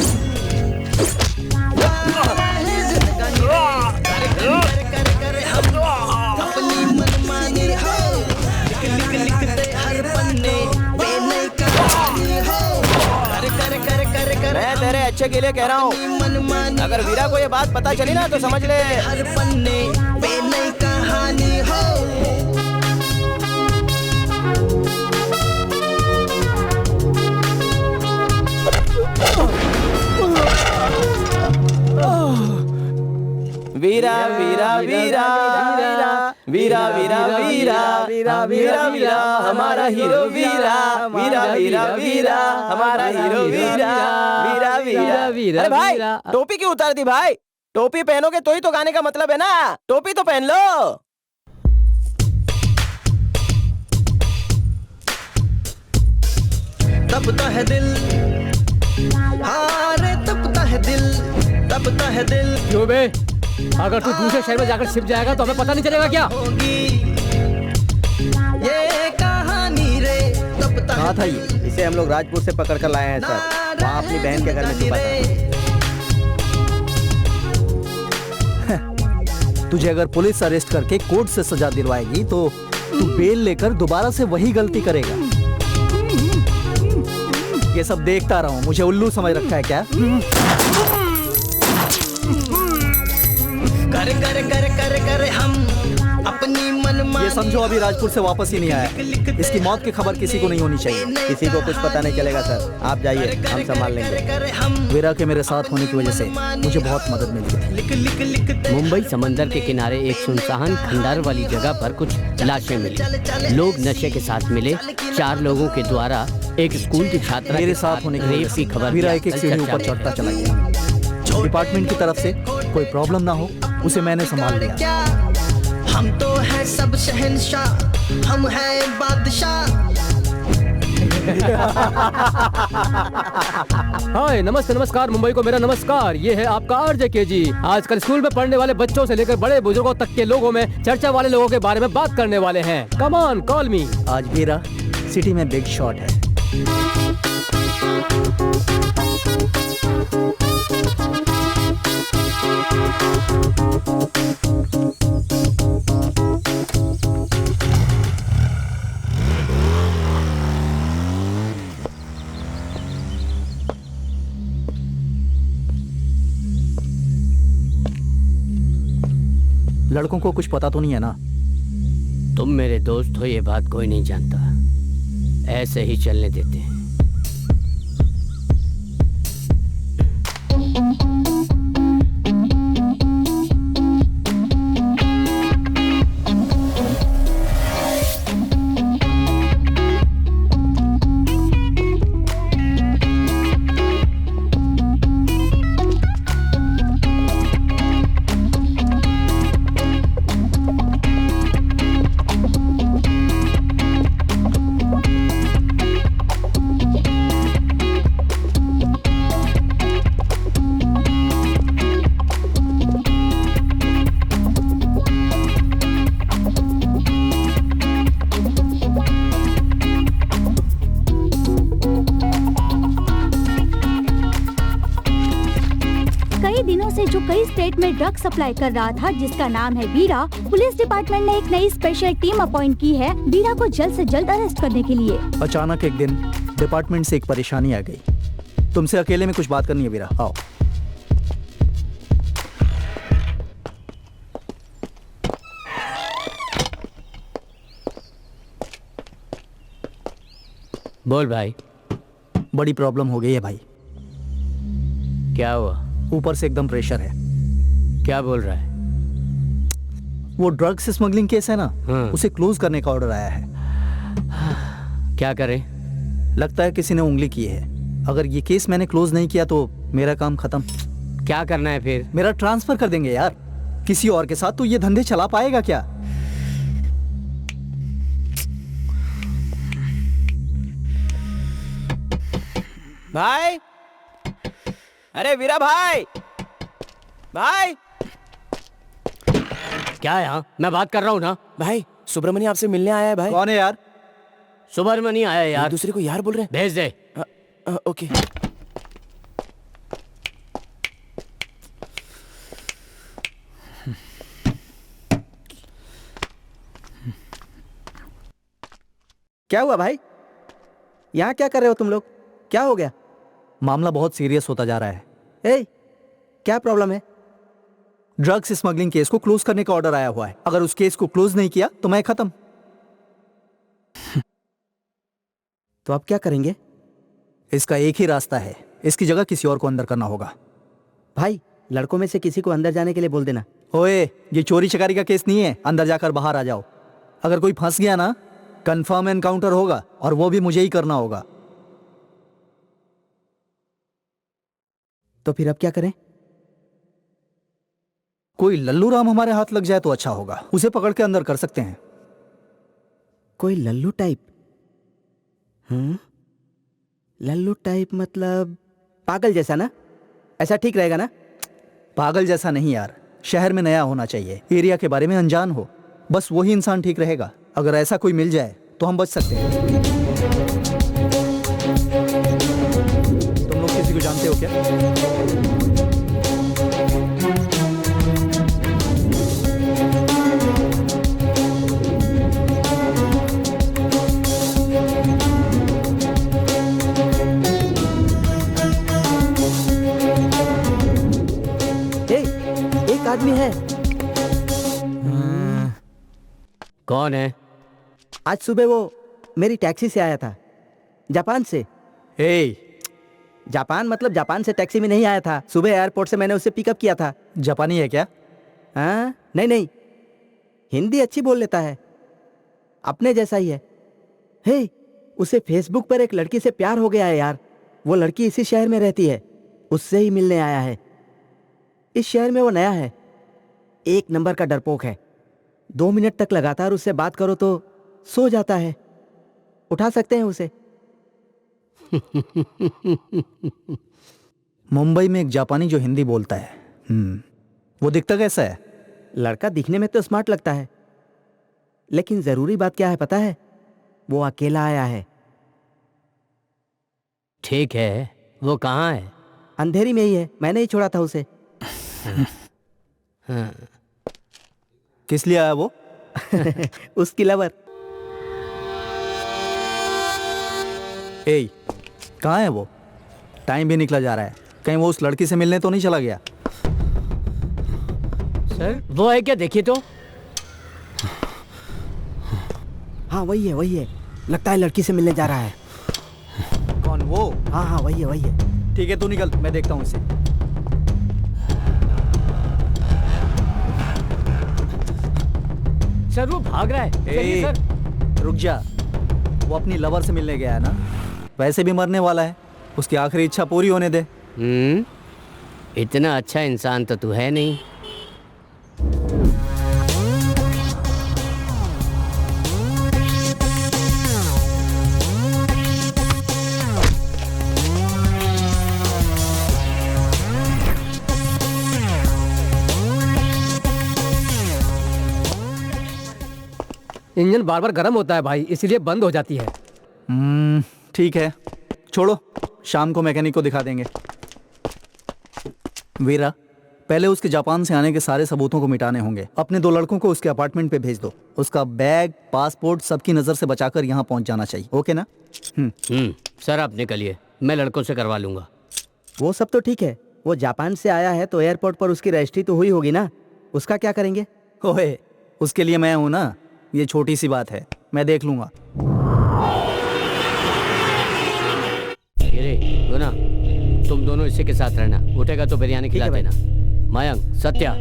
कर हम अपनी मनमानी हो, लिखते हर पन्ने पे नई कहानी हो। कर मैं तेरे अच्छे के लिए कह रहा हूँ। मनमानी अगर वीरा को ये बात पता चली ना तो समझ ले हर पन्ने पे नई कहानी हो। वीरा वीरा वीरा वीरा वीरा वीरा वीरा वीरा वीरा हमारा हीरो वीरा वीरा वीरा वीरा हमारा हीरो वीरा वीरा वीरा वीरा। अरे भाई टोपी क्यों उतार दी भाई? टोपी पहनोगे तो ही तो गाने का मतलब है ना। टोपी तो पहन लो। तपता है दिल, हाँ रे तपता है दिल, तपता है दिल। क्यों बे? अगर तू दूसरे शहर में जाकर छिप जाएगा तो हमें पता नहीं चलेगा क्या? होगी ये कहानी रे तपता कहाँ है था ये? इसे हम लोग राजपुर से पकड़ कर लाए हैं सर। वहाँ अपनी बहन के घर में छुपा था। तुझे अगर पुलिस अरेस्ट करके कोर्ट से सजा दिलवाएगी तो तू बेल लेकर दोबारा से वही गलती करेगा। ये सब देखता रहा हूँ, मुझे उल्लू समझ रखा है क्या? कर हम अपनी मनमानी। ये समझो अभी राजपुर से वापस ही नहीं आया। इसकी मौत की खबर किसी को नहीं होनी चाहिए। किसी को कुछ पता नहीं चलेगा सर। आप जाइए, हम संभाल लेंगे। वीरा के मेरे साथ होने की वजह से मुझे बहुत मदद मिली थी। मुंबई समंदर के किनारे एक सुनसान खंडार वाली जगह पर कुछ लाशें मिली। लोग नशे के साथ मिले। 4 लोगों के द्वारा एक स्कूल की छात्रा मेरे साथ होने की रेप की खबर वीरा एक सीढ़ी ऊपर चढ़ता चला गया। डिपार्टमेंट की तरफ से कोई प्रॉब्लम ना हो उसे मैंने संभाल लिया। हम तो हैं सब शहंशाह, हम हैं बादशाह। हाय नमस्ते नमस्कार मुंबई को मेरा नमस्कार। ये है आपका आरजे केजी। आजकल स्कूल में पढ़ने वाले बच्चों से लेकर बड़े बुजुर्गों तक के लोगों में चर्चा वाले लोगों के बारे में बात करने वाले हैं। कम ऑन कॉल मी। आज वीरा सिटी में बिग शॉट है। लड़कों को कुछ पता तो नहीं है ना? तुम मेरे दोस्त हो ये बात कोई नहीं जानता। ऐसे ही चलने देते हैं। में ड्रग सप्लाई कर रहा था जिसका नाम है वीरा। पुलिस डिपार्टमेंट ने एक नई स्पेशल टीम अपॉइंट की है वीरा को जल्द से जल्द अरेस्ट करने के लिए। अचानक एक दिन डिपार्टमेंट से एक परेशानी आ गई। तुमसे अकेले में कुछ बात करनी है वीरा, आओ। बोल भाई। बड़ी प्रॉब्लम हो गई है भाई। क्या हुआ? ऊपर से एकदम प्रेशर है। क्या बोल रहा है? वो ड्रग्स स्मगलिंग केस है ना, उसे क्लोज करने का ऑर्डर आया है। क्या करें? लगता है किसी ने उंगली की है। अगर ये केस मैंने क्लोज नहीं किया तो मेरा काम खत्म। क्या करना है फिर? मेरा ट्रांसफर कर देंगे यार किसी और के साथ। तो ये धंधे चला पाएगा क्या? भाई, अरे वीरा भाई, भाई क्या है यहाँ? मैं बात कर रहा हूँ ना। भाई सुब्रमण्य आपसे मिलने आया है भाई। कौन है यार? सुब्रमण्य आया है एक यार। दूसरे को यार बोल रहे हैं। भेज दे। ओके। क्या हुआ भाई? यहाँ क्या कर रहे हो तुम लोग? क्या हो गया? मामला बहुत सीरियस होता जा रहा है। ए, क्या प्रॉब्लम है? ड्रग्स स्मगलिंग केस को क्लोज करने का ऑर्डर आया हुआ है। अगर उस केस को क्लोज नहीं किया तो मैं खत्म। तो आप क्या करेंगे? इसका एक ही रास्ता है, इसकी जगह किसी और को अंदर करना होगा। भाई लड़कों में से किसी को अंदर जाने के लिए बोल देना। ओए, ये चोरी चकारी का केस नहीं है, अंदर जाकर बाहर आ जाओ। अगर कोई फंस गया ना, कंफर्म एनकाउंटर होगा और वो भी मुझे ही करना होगा। तो फिर अब क्या करें? कोई लल्लू राम हमारे हाथ लग जाए तो अच्छा होगा, उसे पकड़ के अंदर कर सकते हैं। कोई लल्लू टाइप? लल्लू टाइप मतलब पागल जैसा ना? ऐसा ठीक रहेगा ना? पागल जैसा नहीं यार, शहर में नया होना चाहिए, एरिया के बारे में अनजान हो, बस वही इंसान ठीक रहेगा। अगर ऐसा कोई मिल जाए तो हम बच सकते हैं। तुम लोग किसी को जानते हो क्या? एक आदमी है। कौन है? आज सुबह वो मेरी टैक्सी से आया था, जापान से। जापान मतलब जापान से टैक्सी में नहीं आया था। सुबह एयरपोर्ट से मैंने उसे पिकअप किया था। जापानी है क्या? हाँ, नहीं, हिंदी अच्छी बोल लेता है, अपने जैसा ही है। हे, उसे फेसबुक पर एक लड़की से प्यार हो गया है यार। वो लड़की इसी शहर में रहती है, उससे ही मिलने आया है। इस शहर में वो नया है, एक नंबर का डरपोक है। 2 मिनट तक लगातार उससे बात करो तो सो जाता है। उठा सकते हैं उसे। मुंबई में एक जापानी जो हिंदी बोलता है, वो दिखता कैसा है? लड़का दिखने में तो स्मार्ट लगता है, लेकिन जरूरी बात क्या है पता है? वो अकेला आया है। ठीक है, वो कहाँ है? अंधेरी में ही है, मैंने ही छोड़ा था उसे। किस लिए आया वो? उसकी लवर। कहाँ है वो? टाइम भी निकला जा रहा है, कहीं वो उस लड़की से मिलने तो नहीं चला गया? सर वो है क्या? देखिए तो। हाँ वही है, लगता है लड़की से मिलने जा रहा है। कौन वो? हाँ वही है। ठीक है, तू निकल, मैं देखता हूँ इसे। सर वो भाग रहा है। चलिए सर। रुक जा, वो अपनी लवर से मिलने गया है ना, वैसे भी मरने वाला है, उसकी आखिरी इच्छा पूरी होने दे। इतना अच्छा इंसान तो तू है नहीं। इंजन बार बार गर्म होता है भाई, इसीलिए बंद हो जाती है। ठीक है, छोड़ो, शाम को मैकेनिक को दिखा देंगे। वीरा, पहले उसके जापान से आने के सारे सबूतों को मिटाने होंगे। अपने 2 लड़कों को उसके अपार्टमेंट पे भेज दो। उसका बैग, पासपोर्ट सबकी नजर से बचाकर यहाँ पहुँच जाना चाहिए। ओके ना? सर आप निकलिए, मैं लड़कों से करवा लूंगा। वो सब तो ठीक है, वो जापान से आया है तो एयरपोर्ट पर उसकी रजिस्ट्री तो हुई होगी ना, उसका क्या करेंगे? ओए, उसके लिए मैं हूं ना, ये छोटी सी बात है, मैं देख लूंगा। गुना, तुम दोनों इसी के साथ रहना, उठेगा तो बिरयानी खिला देना। मयंक, सत्या,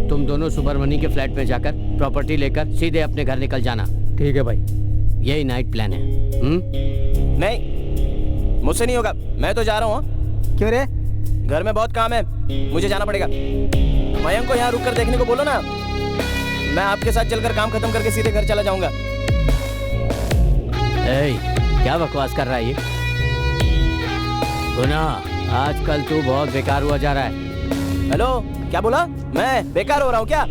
तुम दोनों सुब्रमण्य के फ्लैट में जाकर प्रॉपर्टी लेकर सीधे अपने घर निकल जाना। ठीक है भाई। यही नाइट प्लान है। नहीं, मुझसे नहीं होगा, मैं तो जा रहा हूँ। क्यों रे? घर में बहुत काम है, मुझे जाना पड़ेगा। मयंक को यहाँ रुक कर देखने को बोलो ना, मैं आपके साथ चलकर काम खत्म करके सीधे घर चला जाऊंगा। क्या बकवास कर रहा है ये? गुना, आजकल तू बहुत बेकार हुआ जा रहा है। हेलो, क्या बोला? मैं बेकार हो रहा हूँ क्या?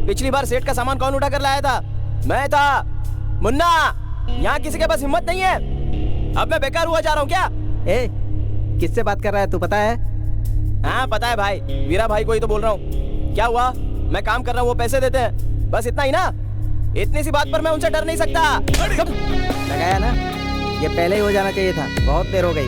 पिछली बार सेठ का सामान कौन उठा कर लाया था? मैं था। मुन्ना, यहाँ किसी के पास हिम्मत नहीं है। अब मैं बेकार हुआ जा रहा हूँ क्या? ए, किससे बात कर रहा है तू, पता है? हाँ पता है भाई, वीरा भाई को ही तो बोल रहा हूँ। क्या हुआ? मैं काम कर रहा हूँ, वो पैसे देते हैं, बस इतना ही ना। इतनी सी बात पर मैं उनसे डर नहीं सकता। लगाया ना, ये पहले ही हो जाना चाहिए था, बहुत देर हो गई।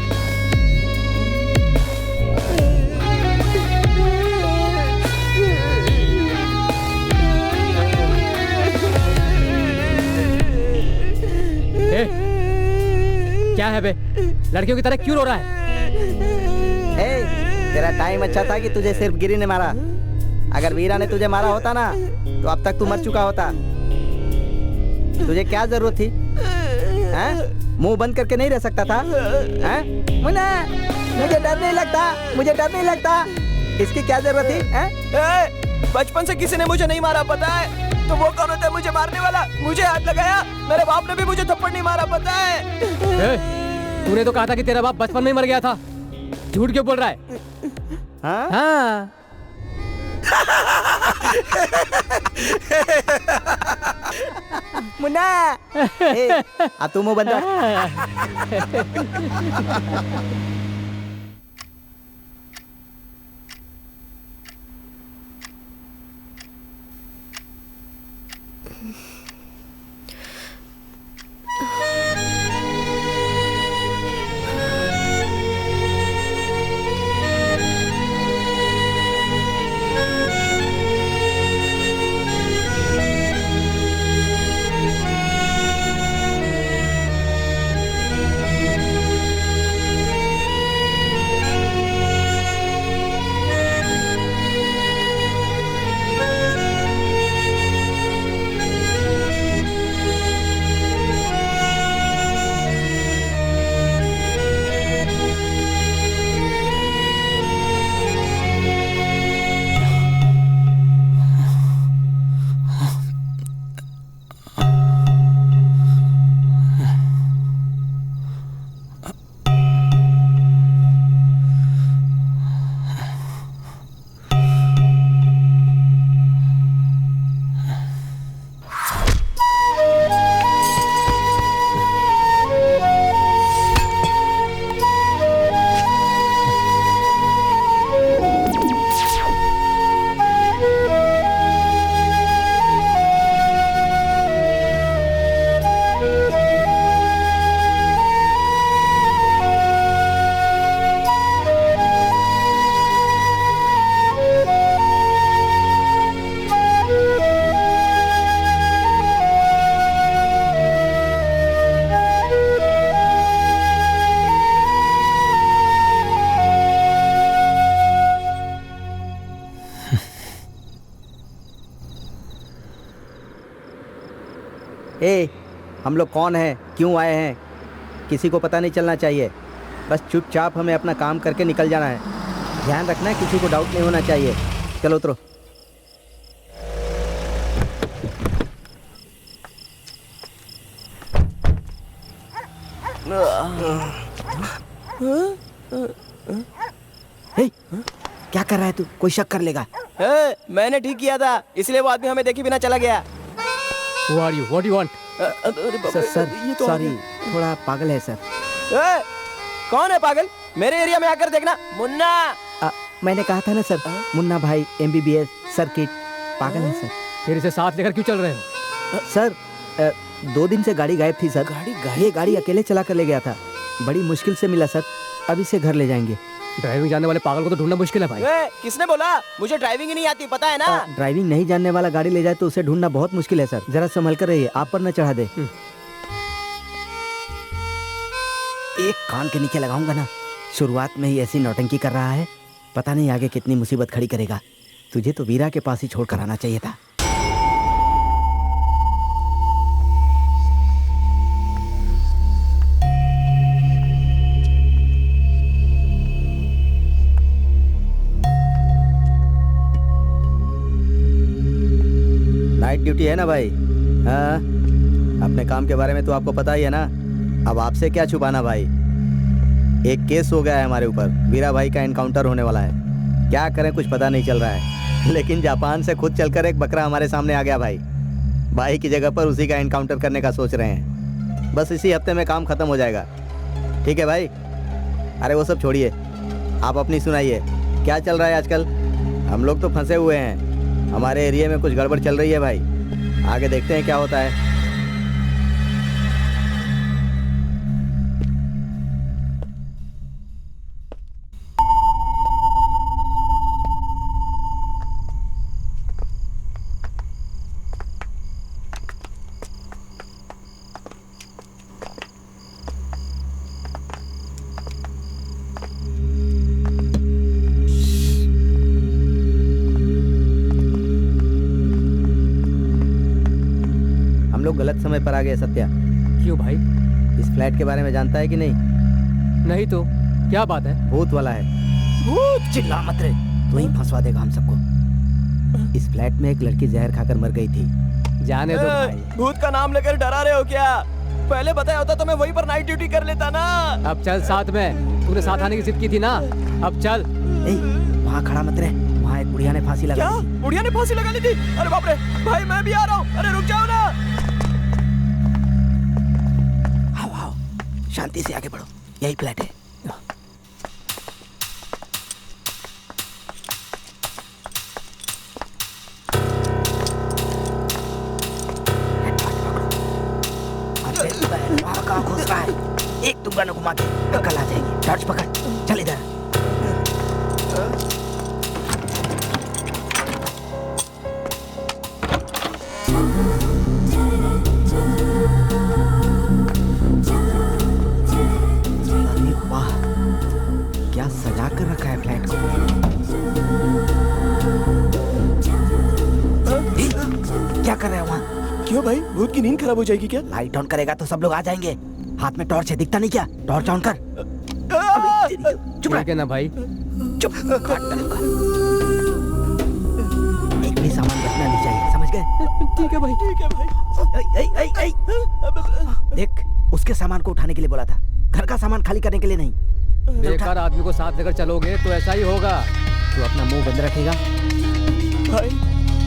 क्या है बे, लड़कियों की तरह क्यों रो रहा है? तेरा टाइम अच्छा था कि तुझे सिर्फ गिरी ने मारा। अगर वीरा ने तुझे मारा होता ना तो अब तक तू मर चुका होता। तुझे क्या जरूरत थी? मुंह बंद करके नहीं रह सकता था? मुन्ना, मुझे डर नहीं लगता, मुझे डर नहीं लगता। इसकी क्या जरूरत थी? बचपन से किसी ने मुझे नहीं मारा, पता है? तो वो कौन होता है मुझे मारने वाला? मुझे हाथ लगाया, मेरे बाप ने भी मुझे थप्पड़ नहीं मारा, पता है? तूने तो कहा था कि तेरा बाप बचपन में ही मर गया था। झूठ क्यों बोल रहा है? हाँ। मुन्ना, अब तू मुंह बंद रख। हम लोग कौन हैं, क्यों आए हैं, किसी को पता नहीं चलना चाहिए। बस चुपचाप हमें अपना काम करके निकल जाना है। ध्यान रखना है, किसी को डाउट नहीं होना चाहिए। चलो उतरो। क्या कर रहा है तू? कोई शक कर लेगा। मैंने ठीक किया था, इसलिए वो आदमी हमें देखे बिना चला गया। Who are you? What do you want? Sir sorry, थोड़ा पागल है सर। कौन है पागल? मेरे एरिया में आकर देखना। मुन्ना, मैंने कहा था ना सर, मुन्ना भाई MBBS सर्किट पागल है सर। फिर इसे साथ लेकर क्यों चल रहे हो? सर 2 दिन से गाड़ी गायब थी सर। ये गाड़ी अकेले चला कर ले गया था, बड़ी मुश्किल से मिला सर। अब इसे घर ले जाएंगे। ड्राइविंग जानने वाले पागल को तो ढूंढना मुश्किल है भाई। किसने बोला? मुझे ड्राइविंग ही नहीं आती, पता है ना। ड्राइविंग नहीं जानने वाला गाड़ी ले जाए तो उसे ढूंढना बहुत मुश्किल है सर। जरा संभल कर रहिए, आप पर न चढ़ा दे। एक कान के नीचे लगाऊंगा ना। शुरुआत में ही ऐसी नौटंकी कर रहा है, पता नहीं आगे कितनी मुसीबत खड़ी करेगा। तुझे तो वीरा के पास ही छोड़ कर आना चाहिए था। नाइट ड्यूटी है ना भाई? हाँ, अपने काम के बारे में तो आपको पता ही है ना। अब आपसे क्या छुपाना भाई। एक केस हो गया है हमारे ऊपर, वीरा भाई का एनकाउंटर होने वाला है। क्या करें कुछ पता नहीं चल रहा है। लेकिन जापान से खुद चलकर एक बकरा हमारे सामने आ गया भाई। भाई की जगह पर उसी का एनकाउंटर करने का सोच रहे हैं। बस इसी हफ्ते में काम खत्म हो जाएगा। ठीक है भाई? अरे वो सब छोड़िए, आप अपनी सुनाइए, क्या चल रहा है आजकल? हम लोग तो फंसे हुए हैं, हमारे एरिया में कुछ गड़बड़ चल रही है भाई। आगे देखते हैं क्या होता है। गलत समय पर आ गए सत्या। क्यों भाई? इस फ्लैट के बारे में जानता है कि नहीं? नहीं तो क्या बात है? भूत वाला है। भूत? चिल्ला मत रे, तू ही फंसवा देगा हम सबको। इस फ्लैट में एक लड़की जहर खाकर मर गई थी। जाने दो भाई। भूत का नाम लेकर डरा रहे हो क्या? पहले बताया होता तो मैं वहीं पर नाइट ड्यूटी कर लेता ना। अब चल साथ में, तूने साथ आने की जिद की थी ना, अब चल। वहाँ खड़ा मत रहे, वहाँ एक बुढ़िया ने फांसी लगा ली। बुढ़िया ने फांसी लगा ली थी? अरे बाप रे भाई, मैं भी आ रहा हूँ। अरे रुक जाओ ना। शांति से आगे बढ़ो, यही फ्लैट है। कहाँ घुस रहा है? एक तुंगा न घुमा के अकल आ जाएगी। टॉर्च पकड़, चल इधर। सजा कर रखा है फ्लैट को। क्या कर रहे हो वहाँ? क्यों भाई, भूत की नींद खराब हो जाएगी क्या? लाइट ऑन करेगा तो सब लोग आ जाएंगे। हाथ में टॉर्च है, दिखता नहीं क्या? टॉर्च ऑन कर। चुप रह ना भाई, चुप। एक भी सामान बचना नहीं चाहिए, समझ गए? ठीक है भाई, ठीक है भाई। देख, उसके सामान को उठाने के लिए बोला था, घर का सामान खाली करने के लिए नहीं। बेकार आदमी को साथ लेकर चलोगे तो ऐसा ही होगा। तू अपना मुंह बंद रखेगा। भाई,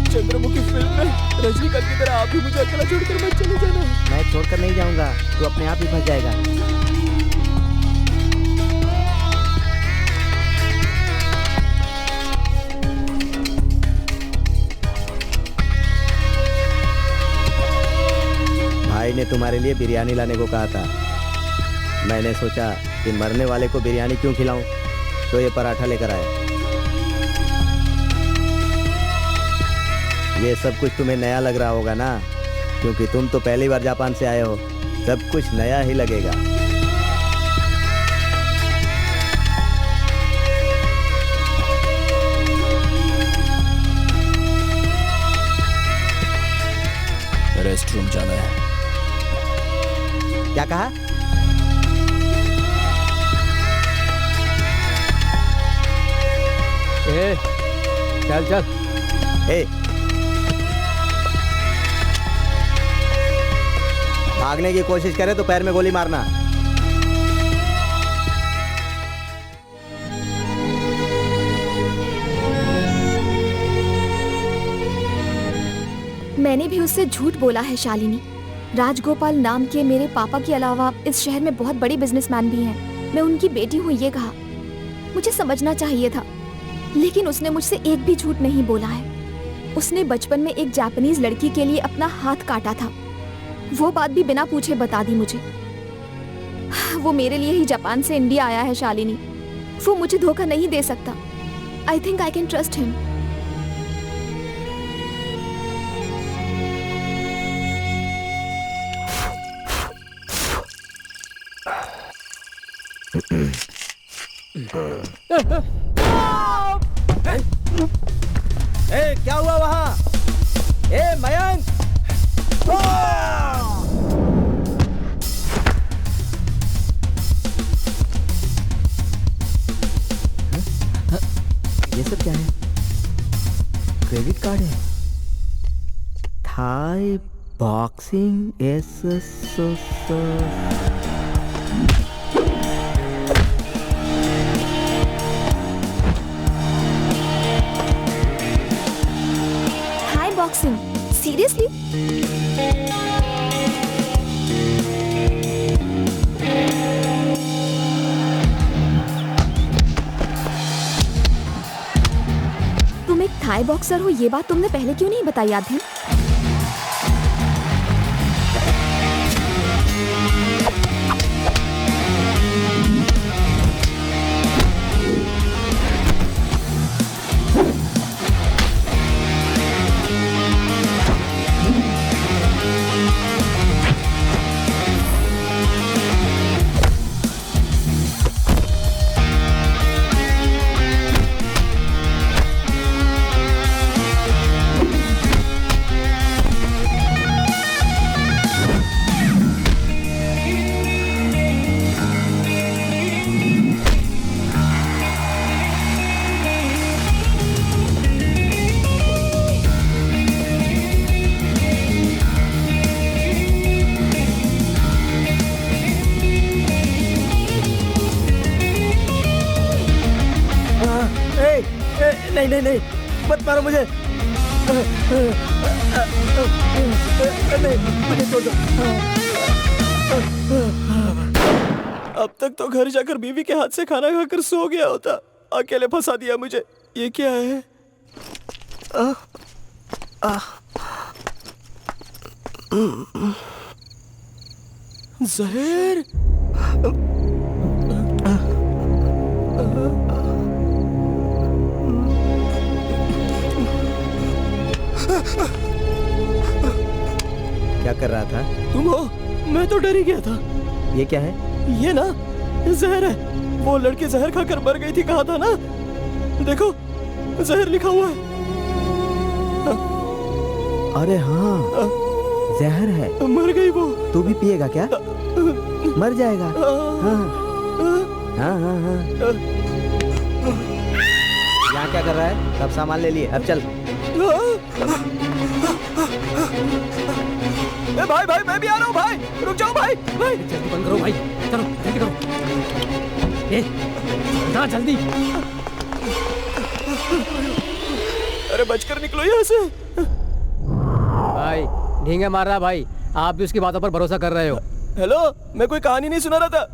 चंद्रमुखी फिल्म में रजनीकांत की तरह आप भी मुझे अकेला छोड़कर मत चले जाना। मैं छोड़कर नहीं जाऊंगा, तू अपने आप ही फंस जाएगा। भाई ने तुम्हारे लिए बिरयानी लाने को कहा था। मैंने सोचा कि मरने वाले को बिरयानी क्यों खिलाऊं, तो ये पराठा लेकर आया। ये सब कुछ तुम्हें नया लग रहा होगा ना, क्योंकि तुम तो पहली बार जापान से आए हो। सब कुछ नया ही लगेगा। रेस्ट रूम जाना है। क्या कहा? चल चल। भागने की कोशिश करे तो पैर में गोली मारना। मैंने भी उससे झूठ बोला है शालिनी। राजगोपाल नाम के मेरे पापा के अलावा इस शहर में बहुत बड़ी बिजनेसमैन भी हैं। मैं उनकी बेटी हूँ ये कहा। मुझे समझना चाहिए था, लेकिन उसने मुझसे एक भी झूठ नहीं बोला है। उसने बचपन में एक जापानीज लड़की के लिए अपना हाथ काटा था, वो बात भी बिना पूछे बता दी मुझे। वो मेरे लिए ही जापान से इंडिया आया है शालिनी। वो मुझे धोखा नहीं दे सकता। I think I can trust him. क्या हुआ वहाँ? मयंक! ये सब क्या है? क्रेडिट कार्ड है। थाई बॉक्सिंग थाई बॉक्सर हो ये बात तुमने पहले क्यों नहीं बताई आध्यन? नहीं नहीं नहीं, मत मारो मुझे। नहीं, मुझे छोड़ दो। अब तक तो घर जाकर बीवी के हाथ से खाना खाकर सो गया होता, अकेले फंसा दिया मुझे। ये क्या है? जहर। क्या कर रहा था? तुम हो? मैं तो डर ही गया था। ये क्या है? ये ना जहर है। वो लड़की जहर खाकर मर गई थी, कहा था ना। देखो जहर लिखा हुआ है। अरे हाँ, जहर है। मर गई वो। तू भी पिएगा क्या? मर जाएगा। हाँ हाँ हाँ हाँ। यहाँ क्या कर रहा है? सब सामान ले लिए, अब चल। भाई भाई मैं भी आ रहा हूँ भाई, रुक जाओ भाई। भाई जल्दी बंद करो भाई, चलो जल्दी करो। जा जल्दी। अरे बचकर निकलो यहाँ से। भाई ढींगे मार रहा भाई, आप भी उसकी बातों पर भरोसा कर रहे हो। हेलो, मैं कोई कहानी नहीं सुना रहा था।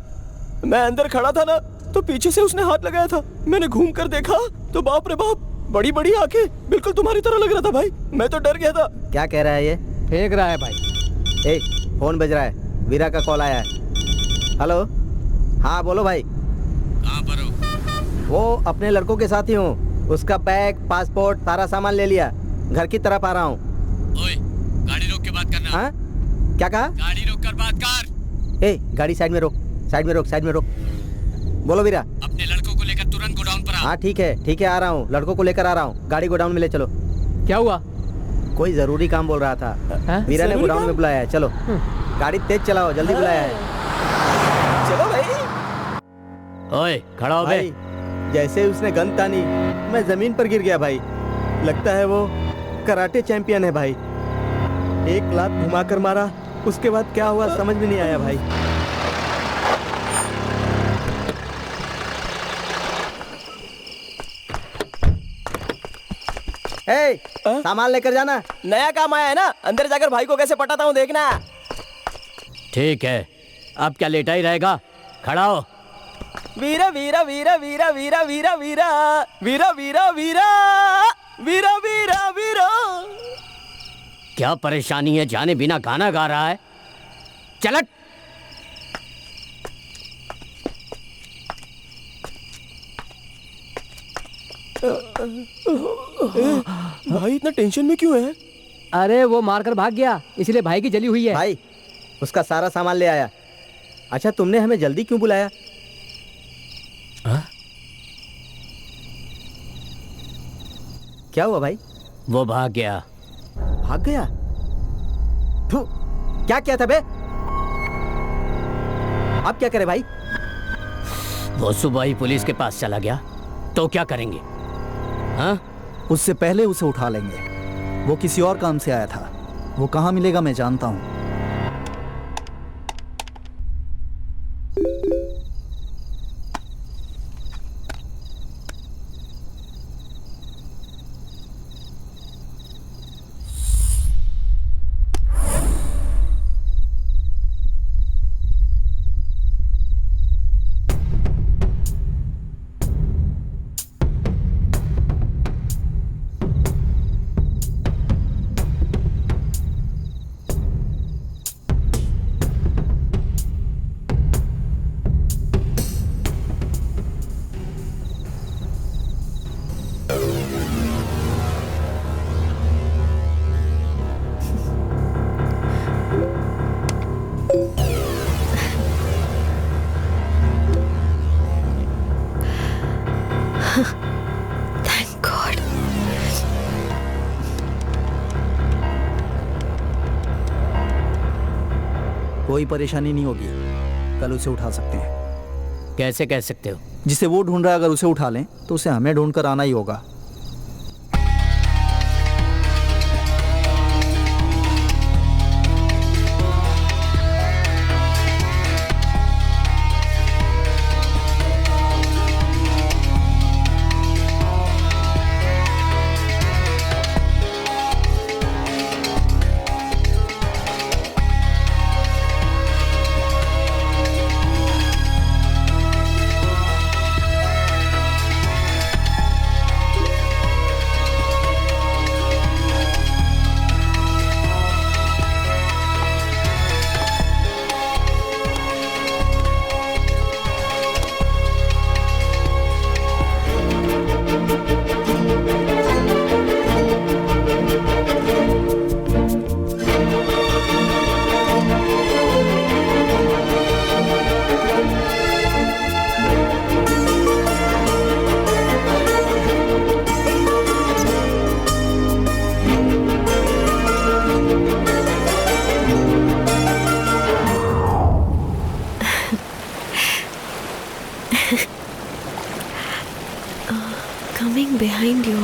मैं अंदर खड़ा था ना, तो पीछे से उसने हाथ लगाया था। मैंने घूम कर देखा तो बाप रे बाप, बड़ी बड़ी आंखें, बिल्कुल तुम्हारी तरह लग रहा था भाई। मैं तो डर गया था। क्या कह रहा है ये? फेंक रहा है भाई। ए, फोन बज रहा है, वीरा का कॉल आया है। हेलो, हाँ बोलो भाई। कहाँ पर हो? वो अपने लड़कों के साथ ही हूँ। उसका बैग, पासपोर्ट, सारा सामान ले लिया। घर की तरफ आ रहा हूँ। ओए, गाड़ी रोक के बात करना। हाँ, क्या कहा? गाड़ी रोक कर बात कर। ए, गाड़ी साइड में रोक, साइड में रोक, साइड में रोक। बोलो वीरा। अपने लड़कों को लेकर तुरंत गोडाउन पर आ। हाँ ठीक है आ रहा हूँ। लड़कों को लेकर आ रहा हूँ। गाड़ी गोडाउन में ले चलो। क्या हुआ? कोई जरूरी काम बोल रहा था। वीरा ने गोडाउन में बुलाया है। चलो गाड़ी तेज चलाओ, जल्दी बुलाया है। चलो भाई। ओए खड़ा हो बे। भाई जैसे उसने गन तानी, मैं जमीन पर गिर गया भाई। लगता है वो कराटे चैंपियन है भाई। एक लात घुमाकर मारा, उसके बाद क्या हुआ समझ में नहीं आया भाई। ए, सामान लेकर जाना। नया काम आया है ना, अंदर जाकर भाई को कैसे पटाता हूँ देखना। ठीक है, अब क्या लेटा ही रहेगा? खड़ा हो। वीरा वीरा वीरा वीरा वीरा वीरा वीरा वीरा वीरा वीरा वीरा वीरा वीरा। क्या परेशानी है? जाने बिना गाना गा रहा है। चलट। भाई इतना टेंशन में क्यों है? अरे वो मारकर भाग गया, इसलिए भाई की जली हुई है। भाई उसका सारा सामान ले आया। अच्छा तुमने हमें जल्दी क्यों बुलाया? क्या हुआ भाई? वो भाग गया। भाग गया? थू, क्या किया था बे? आप क्या करे भाई? वो सुबह ही पुलिस के पास चला गया, तो क्या करेंगे? हाँ? उससे पहले उसे उठा लेंगे। वो किसी और काम से आया था। वो कहाँ मिलेगा मैं जानता हूँ। कोई परेशानी नहीं होगी, कल उसे उठा सकते हैं। कैसे कह सकते हो? जिसे वो ढूंढ रहा है, अगर उसे उठा लें तो उसे हमें ढूंढ कर आना ही होगा। Coming behind you.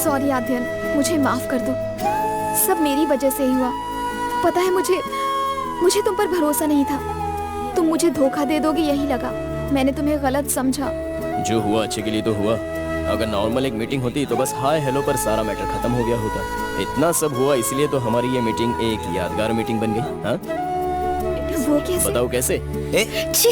सॉरी आध्यन, मुझे माफ कर दो। सब मेरी वजह से ही हुआ। पता है मुझे तुम पर भरोसा नहीं था। तुम मुझे धोखा दे दोगे यही लगा। मैंने तुम्हें गलत समझा। जो हुआ अच्छे के लिए तो हुआ। अगर नॉर्मल एक मीटिंग होती तो बस हाय हेलो पर सारा मैटर खत्म हो गया होता। इतना सब हुआ इसलिए तो हमारी ये मीटिंग एक यादगार मीटिंग बन गई। हाँ वो कैसे? बताओ कैसे? छी।